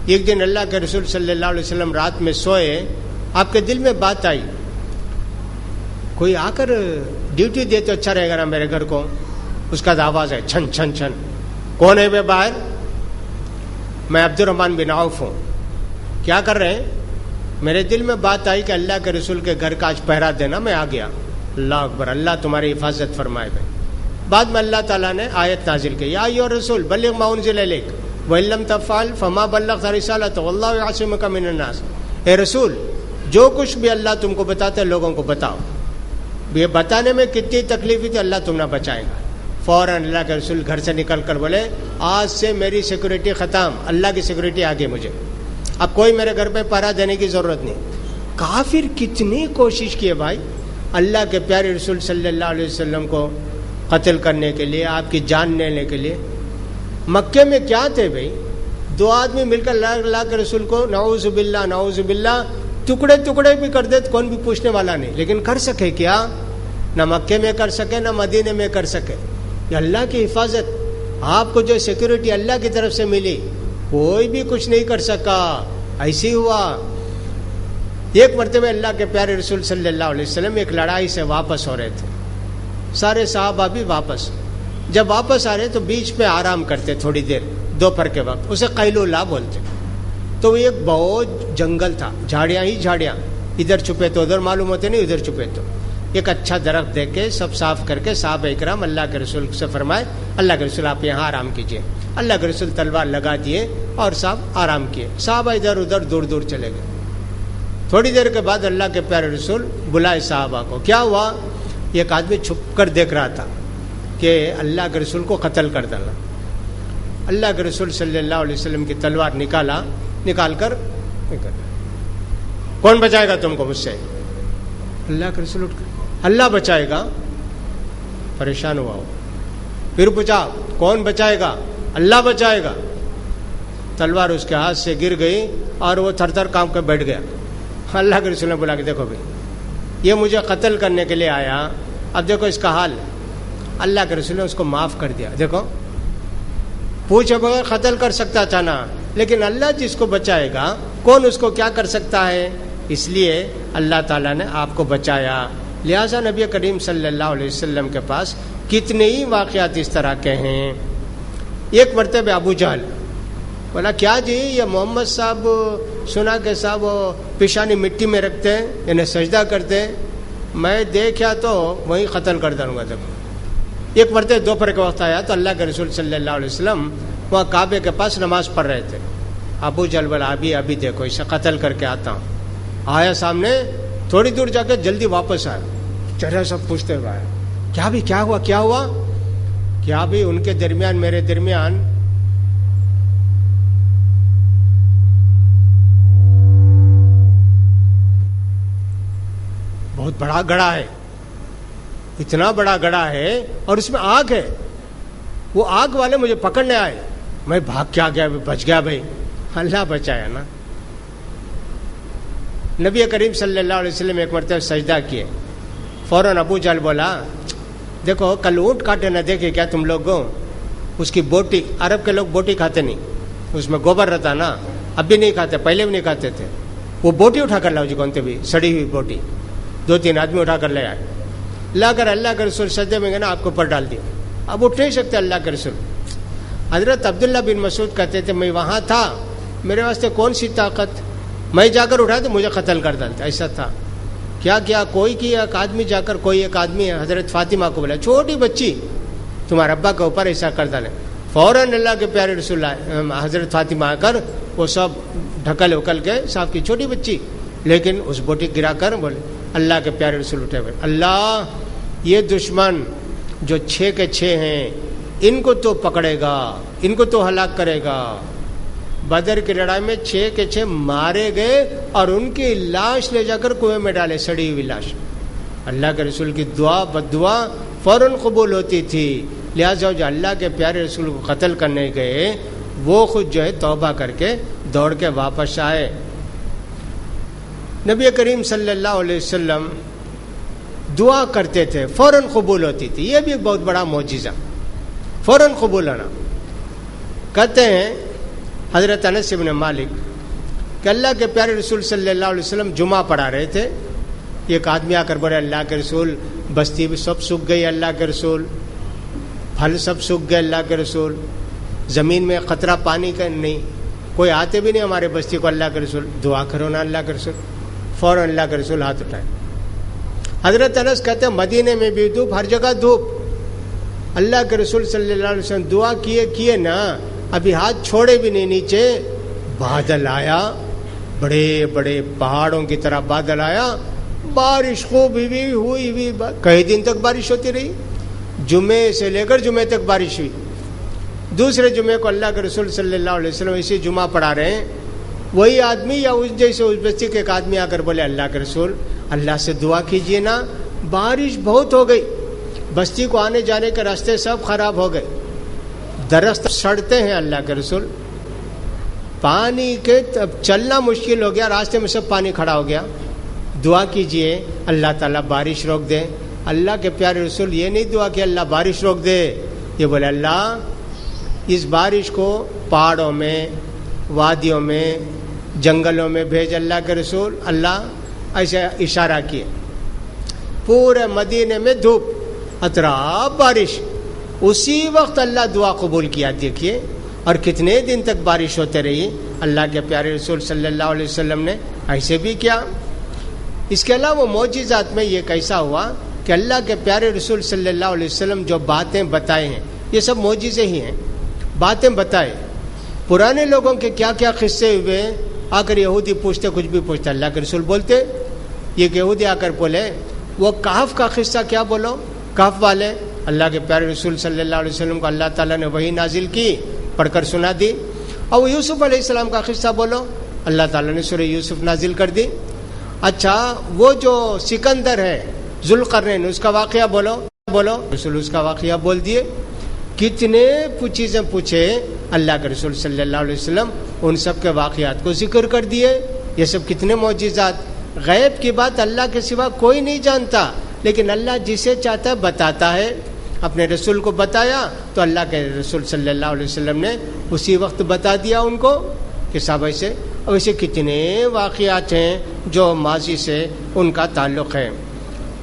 ایک دن اللہ کے رسول صلی اللہ علیہ وسلم رات میں سوئے, آپ کے دل میں بات آئی کوئی آ کر ڈیوٹی دے تو اچھا رہے گا نا میرے گھر کو. اس کا آواز ہے چھن چھن چھن. کون ہے بے باہر؟ میں عبد الرحمن بن عوف ہوں. کیا کر رہے ہیں؟ میرے دل میں بات آئی کہ اللہ کے رسول کے گھر کا آج پہرا دینا, میں آ گیا. اللہ اکبر, اللہ تمہاری حفاظت فرمائے گا. بعد میں اللہ تعالیٰ نے آیت نازل کی یا ایھا الرسول بلغ ما انزل الیک وان لم تفعل فما بلغت رسالتہ واللہ یعصمک من الناس. اے رسول جو کچھ بھی اللہ تم کو بتاتے لوگوں کو بتاؤ. یہ بتانے میں کتنی تکلیف تھی اللہ تم نہ بچائے گا. فوراً اللہ کے رسول گھر سے نکل کر بولے آج سے میری سیکورٹی ختم, اللہ کی سیکورٹی آگے مجھے, اب کوئی میرے گھر پہ پہرا دینے کی ضرورت نہیں. کافر کتنی کوشش کیے بھائی اللہ کے پیارے رسول صلی اللہ علیہ وسلم کو قتل کرنے کے لیے, آپ کی جان لینے کے لیے. مکے میں کیا تھے بھائی, دو آدمی مل کر اللہ کے رسول کو نعوذ باللہ ٹکڑے ٹکڑے بھی کر دے تو کون بھی پوچھنے والا نہیں. لیکن کر سکے کیا؟ نہ مکے میں کر سکے نہ مدینے میں کر سکے. یہ اللہ کی حفاظت, آپ کو جو سیکورٹی اللہ کی طرف سے ملی کوئی بھی کچھ نہیں کر سکا. ایسی ہوا. ایک مرتبہ اللہ کے پیارے رسول صلی اللہ علیہ وسلم ایک لڑائی سے واپس ہو رہے تھے, سارے صحابہ بھی واپس. جب واپس آ رہے تو بیچ میں آرام کرتے تھوڑی دیر دوپہر کے وقت, اسے قیلولہ بولتے. تو ایک بہت جنگل تھا, جھاڑیاں ہی جھاڑیاں, ادھر چھپے تو ادھر معلوم ہوتے نہیں, ادھر چھپے تو. ایک اچھا درخت دیکھ کے سب صاف کر کے صحابہ اکرام اللہ کے رسول سے فرمائے اللہ کے رسول آپ یہاں آرام کیجئے. اللہ کے رسول تلوار لگا دیے اور صاحب آرام کیے. صحابہ ادھر ادھر دور دور چلے گئے. تھوڑی دیر کے بعد اللہ کے پیارے رسول بلائے صحابہ کو. کیا ہوا؟ ایک آدمی چھپ کر دیکھ رہا تھا کہ اللہ کے رسول کو قتل کر ڈالا. اللہ کے رسول صلی اللہ علیہ وسلم کی تلوار نکال کر کون بچائے گا تم کو مجھ سے؟ اللہ کے رسول اٹھ کر اللہ بچائے گا. پریشان ہوا ہو, پھر پوچھا کون بچائے گا؟ اللہ بچائے گا. تلوار اس کے ہاتھ سے گر گئی اور وہ تھر تھر کانپ کے بیٹھ گیا. اللہ کے رسول نے بولا کہ دیکھو بھائی یہ مجھے قتل کرنے کے لیے آیا, اب دیکھو اس کا حال. اللہ کے رسول نے اس کو معاف کر دیا. دیکھو پوچھے بغیر قتل کر سکتا تھا نا, لیکن اللہ جس کو بچائے گا کون اس کو کیا کر سکتا ہے. اس لیے اللہ تعالیٰ نے آپ کو بچایا. لہٰذا نبی کریم صلی اللہ علیہ وسلم کے پاس کتنے ہی واقعات اس طرح کے ہیں. ایک مرتبہ ابو جہل بولا کیا جی یہ محمد صاحب سنا کہ صاحب پیشانی مٹی میں رکھتے ہیں انہیں سجدہ کرتے ہیں, میں دیکھا تو وہیں قتل کر دوں گا. دیکھو ایک مرتبہ دوپہر کے وقت آیا تو اللہ کے رسول صلی اللہ علیہ وسلم وہاں کعبے کے پاس نماز پڑھ رہے تھے. ابو جہل بولا ابھی دیکھو اسے قتل کر کے آتا ہوں. آیا سامنے, تھوڑی دور جا کے جلدی واپس آیا. چہرہ سب پوچھتے ہوئے آیا کیا ہوا کیا بھی ان کے درمیان میرے درمیان بہت بڑا گڑھا ہے, اتنا بڑا گڑھا ہے اور اس میں آگ ہے. وہ آگ والے مجھے پکڑنے آئے، میں بھاگ کے آ گیا، بچ گیا بھائی، اللہ بچایا نا۔ نبی کریم صلی اللہ علیہ وسلم ایک مرتبہ سجدہ کیے، فوراً ابو جہل بولا دیکھو کل اونٹ کاٹے نہ دیکھے کیا تم لوگوں؟ اس کی بوٹی، عرب کے لوگ بوٹی کھاتے نہیں، اس میں گوبر رہتا نا، اب بھی نہیں کھاتے، پہلے بھی نہیں کھاتے تھے۔ وہ بوٹی اٹھا کر لاؤ جی، کون بھی سڑی ہوئی بوٹی، 2-3 آدمی اٹھا کر لے آئے، لا کر اللہ کے رسول سجدے میں گئے نا، آپ کو اوپر ڈال دیا، اب اٹھ نہیں سکتے اللہ کے رسول۔ حضرت عبداللہ بن مسعود کہتے تھے میں وہاں تھا، میرے واسطے کون سی طاقت، میں جا کر اٹھا تو مجھے قتل کر ڈالتا، ایسا تھا۔ کیا کوئی کیا، ایک آدمی جا کر، کوئی ایک آدمی حضرت فاطمہ کو بولا چھوٹی بچی تمہارے ابا کے اوپر ایسا کر ڈالے، فوراً اللہ کے پیارے رسول حضرت فاطمہ آ کر وہ سب ڈھکل اکل کے صاف کی، چھوٹی بچی، لیکن اس بوٹی گرا کر بولے اللہ کے پیارے رسول اٹھے ہوئے، اللہ یہ دشمن جو 6 کے 6 ہیں ان کو تو پکڑے گا، ان کو تو ہلاک کرے گا۔ بدر کی لڑائی میں 6 کے 6 مارے گئے اور ان کی لاش لے جا کر کنویں میں ڈالے، سڑی ہوئی لاش۔ اللہ کے رسول کی دعا بدعا فوراً قبول ہوتی تھی، لہٰذا جو اللہ کے پیارے رسول کو قتل کرنے گئے وہ خود جو ہے توبہ کر کے دوڑ کے واپس آئے۔ نبی کریم صلی اللہ علیہ وسلم دعا کرتے تھے، فوراً قبول ہوتی تھی، یہ بھی ایک بہت بڑا معجزہ، فوراً قبول ہونا۔ کہتے ہیں حضرت انس بن مالک کہ اللہ کے پیارے رسول صلی اللہ علیہ وسلم جمعہ پڑھا رہے تھے، ایک آدمی آ کر بولے اللہ کے رسول بستی بھی سب سوکھ گئی، اللہ کے رسول پھل سب سوکھ گئے، اللہ کے رسول زمین میں قطرہ پانی کا نہیں، کوئی آتے بھی نہیں ہمارے بستی کو، اللہ کے رسول دعا کرو نا اللہ کے رسول۔ فوراً اللہ کے رسول ہاتھ اٹھائے۔ حضرت انس کہتے ہیں مدینے میں بھی دھوپ، ہر جگہ دھوپ، اللہ کے رسول صلی اللہ علیہ وسلم دعا کیے نا، ابھی ہاتھ چھوڑے بھی نہیں نیچے، بادل آیا، بڑے بڑے پہاڑوں کی طرح بادل آیا، بارش خوب ہوئی، کئی دن تک بارش ہوتی رہی، جمعے سے لے کر جمعے تک بارش ہوئی۔ دوسرے جمعے کو اللہ کے رسول صلی اللہ علیہ وسلم اسی جمعہ پڑھا رہے ہیں، وہی آدمی یا اس جیسے اس بستی کے ایک آدمی آ کر بولے اللہ کے رسول اللہ سے دعا کیجئے نا، بارش بہت ہو گئی، بستی کو آنے جانے کے راستے سب خراب ہو گئے، درخت سڑتے ہیں اللہ کے رسول، پانی کے چلنا مشکل ہو گیا، راستے میں سب پانی کھڑا ہو گیا، دعا کیجئے اللہ تعالیٰ بارش روک دے۔ اللہ کے پیارے رسول یہ نہیں دعا کہ اللہ بارش روک دے، یہ بولے اللہ اس بارش کو پہاڑوں میں، وادیوں میں، جنگلوں میں بھیج اللہ کے رسول۔ اللہ ایسے اشارہ کیے، پورے مدینے میں دھوپ، اطراف بارش، اسی وقت اللہ دعا قبول کیا۔ دیکھیے اور کتنے دن تک بارش ہوتے رہی، اللہ کے پیارے رسول صلی اللہ علیہ وسلم نے ایسے بھی کیا۔ اس کے علاوہ معجزات میں یہ کیسا ہوا کہ اللہ کے پیارے رسول صلی اللہ علیہ وسلم جو باتیں بتائے ہیں یہ سب معجزے ہی ہیں، باتیں بتائے۔ پرانے لوگوں کے کیا کیا قصے ہوئے، آ کر یہودی پوچھتے، کچھ بھی پوچھتے، اللہ کے رسول بولتے۔ یہ یہودی آ کر بولے وہ کہف کا قصہ کیا بولو، کہف والے، اللہ کے پیارے رسول صلی اللہ علیہ وسلم کو اللہ تعالیٰ نے وحی نازل کی، پڑھ کر سنا دی۔ اور یوسف علیہ السلام کا قصہ بولو، اللہ تعالیٰ نے سورہ یوسف نازل کر دی۔ اچھا وہ جو سکندر ہے ذوالقرنین، اس کا واقعہ بولو، رسول اس کا واقعہ بول دیے۔ کتنے چیزیں پوچھے اللہ کے رسول صلی اللہ علیہ وسلم، ان سب کے واقعات کو ذکر کر دیے۔ یہ سب کتنے معجزات، غیب کی بات اللہ کے سوا کوئی نہیں جانتا، لیکن اللہ جسے چاہتا ہے بتاتا ہے۔ اپنے رسول کو بتایا تو اللہ کے رسول صلی اللہ علیہ وسلم نے اسی وقت بتا دیا ان کو کہ صاحب ایسے، اور ایسے کتنے واقعات ہیں جو ماضی سے ان کا تعلق ہے۔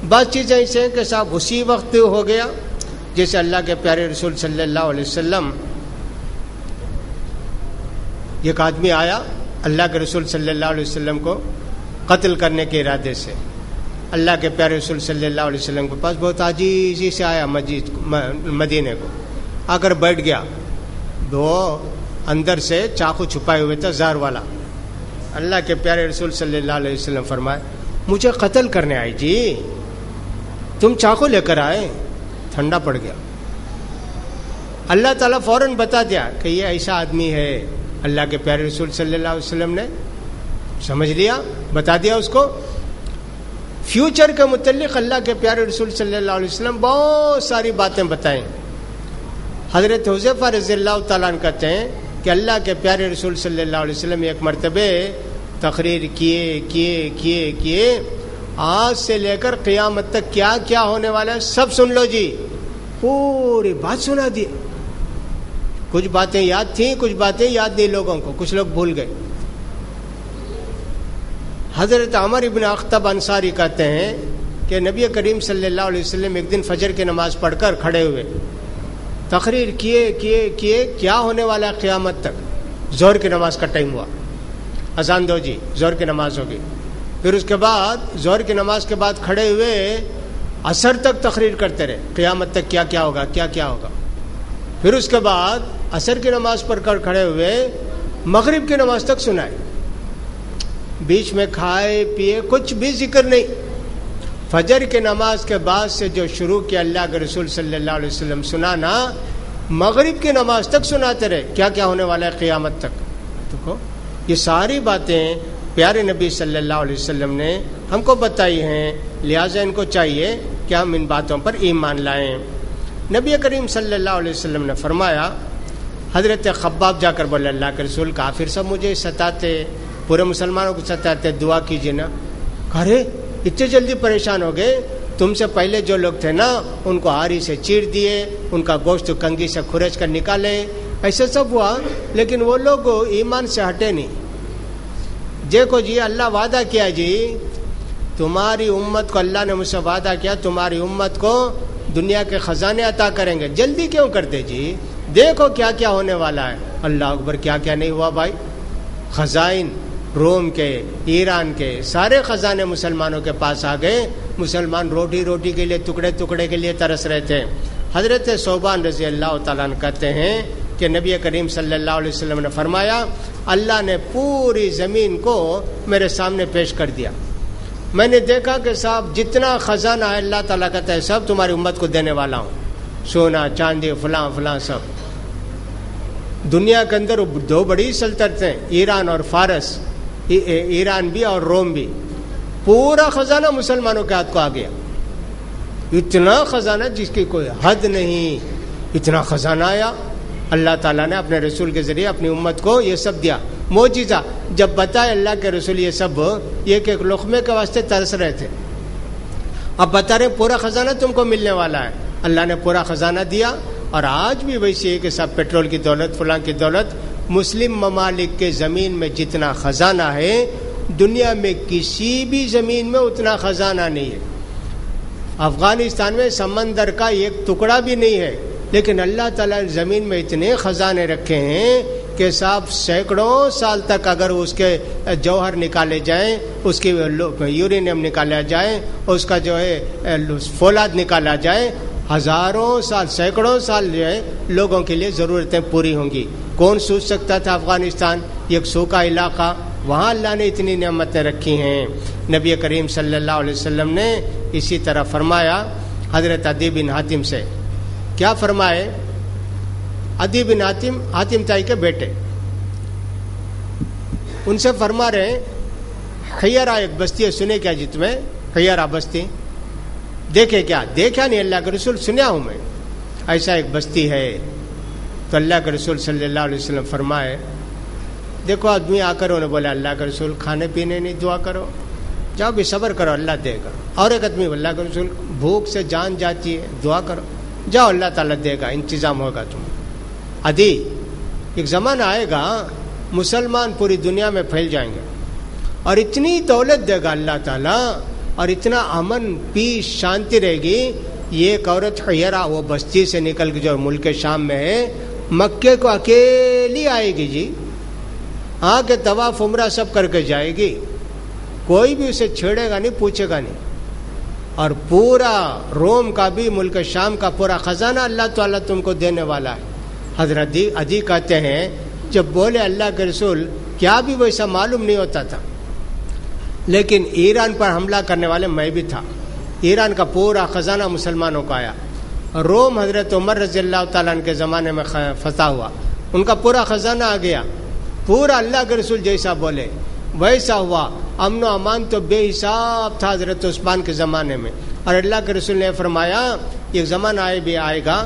بعض چیزیں ایسے ہیں کہ صاحب اسی وقت ہو گیا، جیسے اللہ کے پیارے رسول صلی اللہ علیہ وسلم، ایک آدمی آیا اللہ کے رسول صلی اللہ علیہ وسلم کو قتل کرنے کے ارادے سے، اللہ کے پیارے رسول صلی اللہ علیہ وسلم کے پاس بہت عاجزی سے آیا مدینے کو، آ کر بیٹھ گیا، وہ اندر سے چاقو چھپائے ہوئے تھا زہر والا۔ اللہ کے پیارے رسول صلی اللہ علیہ وسلم فرمائے مجھے قتل کرنے آئی جی، تم چاقو لے کر آئے، ٹھنڈا پڑ گیا۔ اللہ تعالیٰ فوراً بتا دیا کہ یہ ایسا آدمی ہے۔ اللہ کے پیارے رسول صلی اللہ علیہ وسلم نے سمجھ لیا، بتا دیا اس کو۔ فیوچر کے متعلق اللہ کے پیارے رسول صلی اللہ علیہ وسلم بہت ساری باتیں بتائیں۔ حضرت حذیفہ رضی اللہ تعالیٰ عنہ کہتے ہیں کہ اللہ کے پیارے رسول صلی اللہ علیہ وسلم ایک مرتبہ تقریر کیے آج سے لے کر قیامت تک کیا کیا ہونے والا ہے سب سن لو جی، پوری بات سنا دی. کچھ باتیں یاد تھیں، کچھ باتیں یاد نہیں لوگوں کو، کچھ لوگ بھول گئے. حضرت عمر ابن اخطب انصاری کہتے ہیں کہ نبی کریم صلی اللہ علیہ وسلم ایک دن فجر کی نماز پڑھ کر کھڑے ہوئے، تقریر کیے کیا ہونے والا ہے قیامت تک. ظہر کی نماز کا ٹائم ہوا، اذان دو جی، ظہر کی نماز ہوگی. پھر اس کے بعد ظہر کی نماز کے بعد کھڑے ہوئے عصر تک تقریر کرتے رہے، قیامت تک کیا کیا ہوگا کیا کیا ہوگا. پھر اس کے بعد عصر کی نماز پڑھ کر کھڑے ہوئے مغرب کی نماز تک سنائے، بیچ میں کھائے پیے کچھ بھی ذکر نہیں. فجر کی نماز کے بعد سے جو شروع کیا اللہ کے رسول صلی اللہ علیہ وسلم سنانا، مغرب کی نماز تک سناتے رہے کیا کیا ہونے والا ہے قیامت تک. دیکھو یہ ساری باتیں پیارے نبی صلی اللہ علیہ وسلم نے ہم کو بتائی ہیں، لہٰذا ان کو چاہیے کہ ہم ان باتوں پر ایمان لائیں. نبی کریم صلی اللہ علیہ وسلم نے فرمایا، حضرت خباب جا کر بولے اللہ کے رسول کافر سب مجھے ستاتے، پورے مسلمانوں کو ستاتے، دعا کیجیے نا. ارے اتنے جلدی پریشان ہو گئے، تم سے پہلے جو لوگ تھے نا ان کو آری سے چیر دیے، ان کا گوشت کنگھی سے کھرچ کر نکالے، ایسے سب ہوا، لیکن وہ لوگ ایمان سے ہٹے نہیں. دیکھو جی اللہ وعدہ کیا جی، تمہاری امت کو اللہ نے مجھ سے وعدہ کیا تمہاری امت کو دنیا کے خزانے عطا کریں گے، جلدی کیوں کرتے جی، دیکھو کیا کیا ہونے والا ہے. اللہ اکبر، کیا کیا نہیں ہوا بھائی. خزائن روم کے، ایران کے سارے خزانے مسلمانوں کے پاس آ گئے. مسلمان روٹی کے لیے، ٹکڑے کے لیے ترس رہے تھے. حضرت صوبان رضی اللہ تعالیٰ عنہ کہتے ہیں کہ نبی کریم صلی اللہ علیہ وسلم نے فرمایا، اللہ نے پوری زمین کو میرے سامنے پیش کر دیا. میں نے دیکھا کہ صاحب جتنا خزانہ ہے اللہ تعالیٰ کہتا ہے سب تمہاری امت کو دینے والا ہوں، سونا چاندی فلاں سب. دنیا کے اندر دو بڑی سلطنتیں، ایران اور فارس، ایران بھی اور روم بھی، پورا خزانہ مسلمانوں کے ہاتھ کو آ گیا. اتنا خزانہ جس کی کوئی حد نہیں، اتنا خزانہ آیا. اللہ تعالیٰ نے اپنے رسول کے ذریعے اپنی امت کو یہ سب دیا. معجزہ جب بتائے اللہ کے رسول یہ سب ایک لقمے کے واسطے ترس رہے تھے، اب بتا رہے پورا خزانہ تم کو ملنے والا ہے. اللہ نے پورا خزانہ دیا. اور آج بھی ویسے ہے کہ سب پیٹرول کی دولت، فلاں کی دولت، مسلم ممالک کے زمین میں جتنا خزانہ ہے دنیا میں کسی بھی زمین میں اتنا خزانہ نہیں ہے. افغانستان میں سمندر کا ایک ٹکڑا بھی نہیں ہے، لیکن اللہ تعالیٰ نے زمین میں اتنے خزانے رکھے ہیں کہ صاحب سینکڑوں سال تک اگر اس کے جوہر نکالے جائیں، اس کی یورینیم نکالا جائے، اس کا جو ہے فولاد نکالا جائے، ہزاروں سال، سینکڑوں سال جو ہے لوگوں کے لیے ضرورتیں پوری ہوں گی. کون سوچ سکتا تھا افغانستان ایک سوکھا علاقہ، وہاں اللہ نے اتنی نعمتیں رکھی ہیں. نبی کریم صلی اللہ علیہ وسلم نے اسی طرح فرمایا حضرت عدی بن حاتم سے. کیا فرمائے؟ عدی بن حاتم تائی کے بیٹے، ان سے فرما رہے خیرہ ایک بستی ہے، سنے کیا جت میں خیرہ بستی؟ دیکھے کیا؟ دیکھا نہیں اللہ کے رسول، سنیا ہوں میں ایسا ایک بستی ہے. تو اللہ کے رسول صلی اللہ علیہ وسلم فرمائے دیکھو آدمی آ کر انہوں نے بولا اللہ کے رسول کھانے پینے نہیں دعا کرو، جاؤ بھی صبر کرو اللہ دے گا. اور ایک آدمی اللہ کے رسول بھوک سے جان جاتی ہے دعا کرو، جاؤ اللہ تعالیٰ دے گا، انتظام ہوگا تم. عدی ایک زمانہ آئے گا مسلمان پوری دنیا میں پھیل جائیں گے اور اتنی دولت دے گا اللہ تعالیٰ اور اتنا امن پیس شانتی رہے گی. یہ ایک عورت خیرہ وہ بستی سے نکل کے جو ملک شام میں ہے مکے کو اکیلی آئے گی جی، آ کے طواف عمرہ سب کر کے جائے گی، کوئی بھی اسے چھیڑے گا نہیں، پوچھے گا نہیں. اور پورا روم کا بھی ملک شام کا پورا خزانہ اللہ تعالیٰ تم کو دینے والا ہے. حضرت عدی کہتے ہیں جب بولے اللہ کے رسول کیا بھی ویسا معلوم نہیں ہوتا تھا، لیکن ایران پر حملہ کرنے والے میں بھی تھا. ایران کا پورا خزانہ مسلمانوں کا آیا. روم حضرت عمر رضی اللہ تعالیٰ عنہ کے زمانے میں فتح ہوا، ان کا پورا خزانہ آ گیا. پورا اللہ کے رسول جیسا بولے ویسا ہوا. امن و امان تو بے حساب تھا حضرت عثمان کے زمانے میں. اور اللہ کے رسول نے فرمایا ایک زمانہ آئے گا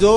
2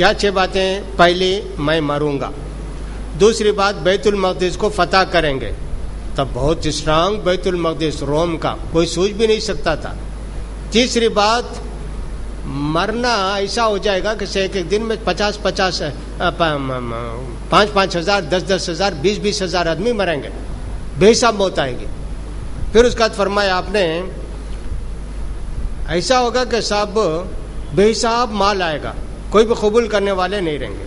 کیا 6 باتیں؟ پہلی، میں مروں گا. دوسری بات، بیت المقدس کو فتح کریں گے. تب بہت اسٹرانگ بیت المقدس روم کا، کوئی سوچ بھی نہیں سکتا تھا. تیسری بات، مرنا ایسا ہو جائے گا کہ ایک دن میں 50,000 5,000 10,000 20,000 آدمی مریں گے، بے حساب موت آئے گی. پھر اس کا فرمایا آپ نے ایسا ہوگا کہ صاحب بے حساب مال آئے گا، کوئی بھی قبول کرنے والے نہیں رہیں گے.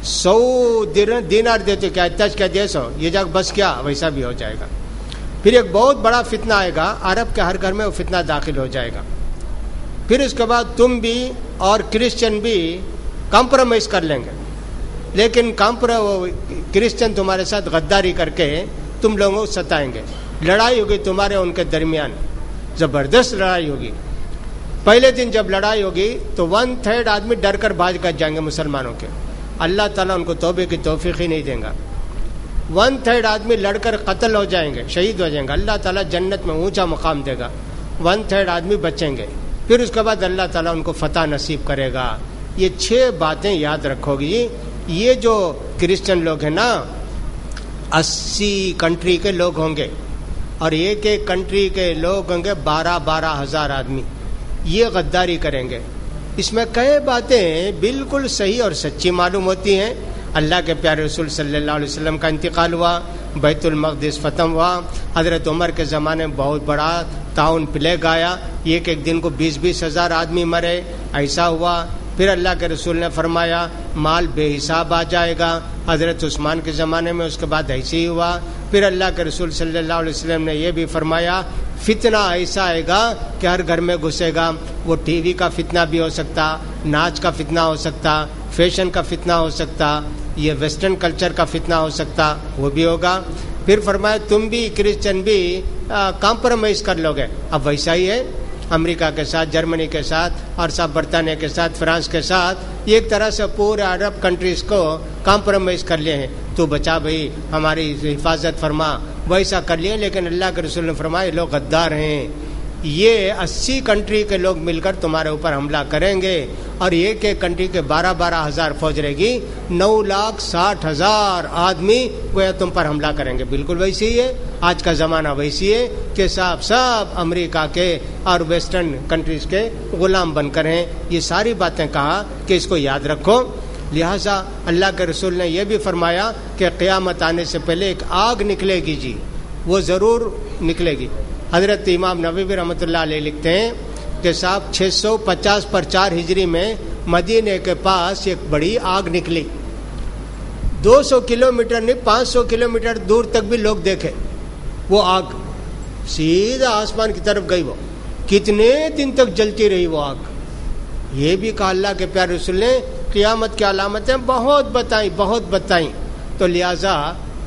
100 دینار دیتے کیا اتنا کیا دے 100 یہ جگ بس کیا، ویسا بھی ہو جائے گا. پھر ایک بہت بڑا فتنہ آئے گا، عرب کے ہر گھر میں وہ فتنہ داخل ہو جائے گا. پھر اس کے بعد تم بھی اور کرسچن بھی کمپرومائز کر لیں گے، لیکن کرسچن تمہارے ساتھ غداری کر کے تم لوگوں کو ستائیں گے. لڑائی ہوگی تمہارے ان کے درمیان، زبردست لڑائی ہوگی. پہلے دن جب لڑائی ہوگی تو 1/3 آدمی ڈر کر بھاگ کر جائیں گے مسلمانوں کے. اللہ تعالیٰ ان کو توبے کی توفیق ہی نہیں دیں گا. 1/3 آدمی لڑ کر قتل ہو جائیں گے، شہید ہو جائیں گے. اللہ تعالیٰ جنت میں اونچا مقام دے گا. 1/3 آدمی بچیں گے. پھر اس کے بعد اللہ تعالیٰ ان کو فتح نصیب کرے گا. یہ 6 باتیں یاد رکھو گی. یہ جو کرسچن لوگ ہیں نا 80 کنٹری کے لوگ ہوں گے، اور ایک کنٹری کے لوگ ہوں گے 12 ہزار آدمی. یہ غداری کریں گے. اس میں کئی باتیں بالکل صحیح اور سچی معلوم ہوتی ہیں. اللہ کے پیارے رسول صلی اللہ علیہ وسلم کا انتقال ہوا، بیت المقدس فتح ہوا، حضرت عمر کے زمانے میں بہت بڑا تعاون پلیگ آیا، ایک دن کو 20 ہزار آدمی مرے، ایسا ہوا. پھر اللہ کے رسول نے فرمایا مال بے حساب آ جائے گا. حضرت عثمان کے زمانے میں اس کے بعد ایسے ہی ہوا. پھر اللہ کے رسول صلی اللہ علیہ وسلم نے یہ بھی فرمایا فتنہ ایسا آئے گا کہ ہر گھر میں گھسے گا. وہ ٹی وی کا فتنہ بھی ہو سکتا، ناچ کا فتنہ ہو سکتا، فیشن کا فتنہ ہو سکتا، یہ ویسٹرن کلچر کا فتنہ ہو سکتا، وہ بھی ہوگا. پھر فرمایا تم بھی کرسچن بھی کمپرومائز کر لو گے. اب ویسا ہی ہے امریکہ کے ساتھ، جرمنی کے ساتھ، اور سب برطانیہ کے ساتھ، فرانس کے ساتھ. ایک طرح سے پورے عرب کنٹریز کو کمپرومائز کر لیے ہیں. تو بچا بھائی ہماری حفاظت فرما، ویسا کر لیے. لیکن اللہ کے رسول نے فرمایا یہ لوگ غدار ہیں. یہ 80 کنٹری کے لوگ مل کر تمہارے اوپر حملہ کریں گے، اور ایک کنٹری کے 12 ہزار فوج رہے گی، 9,60,000 آدمی گویا تم پر حملہ کریں گے. بالکل ویسی ہی ہے. آج کا زمانہ ویسی ہے کہ سب امریکہ کے اور ویسٹرن کنٹریز کے غلام بن کر ہیں. یہ ساری باتیں کہا کہ اس کو یاد رکھو. لہٰذا اللہ کے رسول نے یہ بھی فرمایا کہ قیامت آنے سے پہلے ایک آگ نکلے گی، جی وہ ضرور نکلے گی. حضرت امام نووی رحمۃ اللہ علیہ لکھتے ہیں کہ صاحب 650 ہجری میں مدینے کے پاس ایک بڑی آگ نکلی. 200 کلومیٹر نہیں 500 کلومیٹر دور تک بھی لوگ دیکھے. وہ آگ سیدھا آسمان کی طرف گئی. وہ کتنے دن تک جلتی رہی وہ آگ. یہ بھی کہا اللہ کے پیارے رسول نے قیامت کی علامتیں بہت بتائیں. تو لہٰذا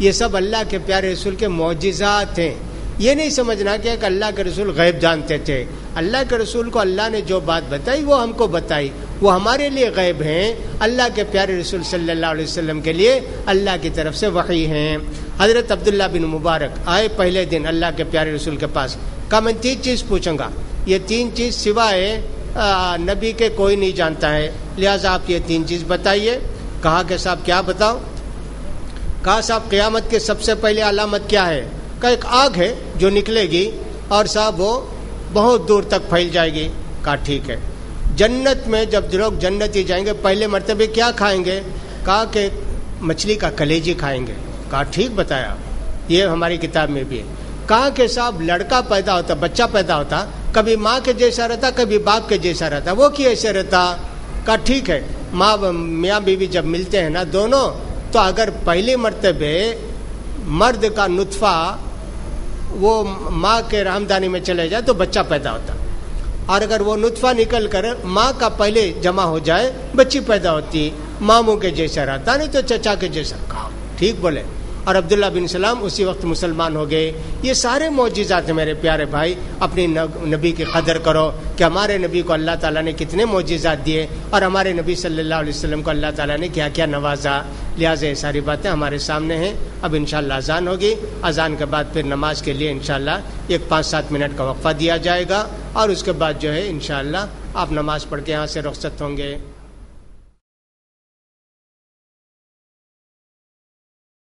یہ سب اللہ کے پیارے رسول کے معجزات ہیں. یہ نہیں سمجھنا کہ اللہ کے رسول غیب جانتے تھے. اللہ کے رسول کو اللہ نے جو بات بتائی وہ ہم کو بتائی، وہ ہمارے لیے غیب ہیں. اللہ کے پیارے رسول صلی اللہ علیہ وسلم کے لیے اللہ کی طرف سے وحی ہیں. حضرت عبداللہ بن مبارک آئے پہلے دن اللہ کے پیارے رسول کے پاس. کہا میں 3 چیز پوچھوں گا، یہ 3 چیز سوائے نبی کے کوئی نہیں جانتا ہے، لہٰذا آپ یہ 3 چیز بتائیے. کہا کہ صاحب کیا بتاؤ؟ کہا صاحب قیامت کے سب سے پہلے علامت کیا ہے؟ کہ ایک آگ ہے جو نکلے گی اور صاحب وہ بہت دور تک پھیل جائے گی. کہا ٹھیک ہے. جنت میں جب لوگ جنتی جائیں گے پہلے مرتبہ کیا کھائیں گے؟ کہا کہ مچھلی کا کلیجی کھائیں گے. کہا ٹھیک بتایا، یہ ہماری کتاب میں بھی ہے. کہا کہ صاحب لڑکا پیدا ہوتا، بچہ پیدا ہوتا، کبھی ماں کے جیسا رہتا کبھی باپ کے جیسا رہتا، وہ کیسے رہتا؟ کہا ٹھیک ہے. میاں بیوی جب ملتے ہیں نا دونوں، تو اگر پہلی مرتبہ مرد کا نطفہ وہ ماں کے رحمدانی میں چلے جائے تو بچہ پیدا ہوتا، اور اگر وہ نطفہ نکل کر ماں کا پہلے جمع ہو جائے بچی پیدا ہوتی. ماموں کے جیسا رہتا نہیں تو چچا کے جیسا. کہا ٹھیک بولے. اور عبداللہ بن سلام اسی وقت مسلمان ہو گئے. یہ سارے معجزات ہیں میرے پیارے بھائی. اپنی نبی کی قدر کرو کہ ہمارے نبی کو اللہ تعالیٰ نے کتنے معجزات دیے، اور ہمارے نبی صلی اللہ علیہ وسلم کو اللہ تعالیٰ نے کیا کیا نوازا. لہٰذا یہ ساری باتیں ہمارے سامنے ہیں. اب انشاءاللہ اذان ہوگی، اذان کے بعد پھر نماز کے لیے انشاءاللہ ایک 5-7 منٹ کا وقفہ دیا جائے گا، اور اس کے بعد جو ہے انشاءاللہ آپ نماز پڑھ کے یہاں سے رخصت ہوں گے.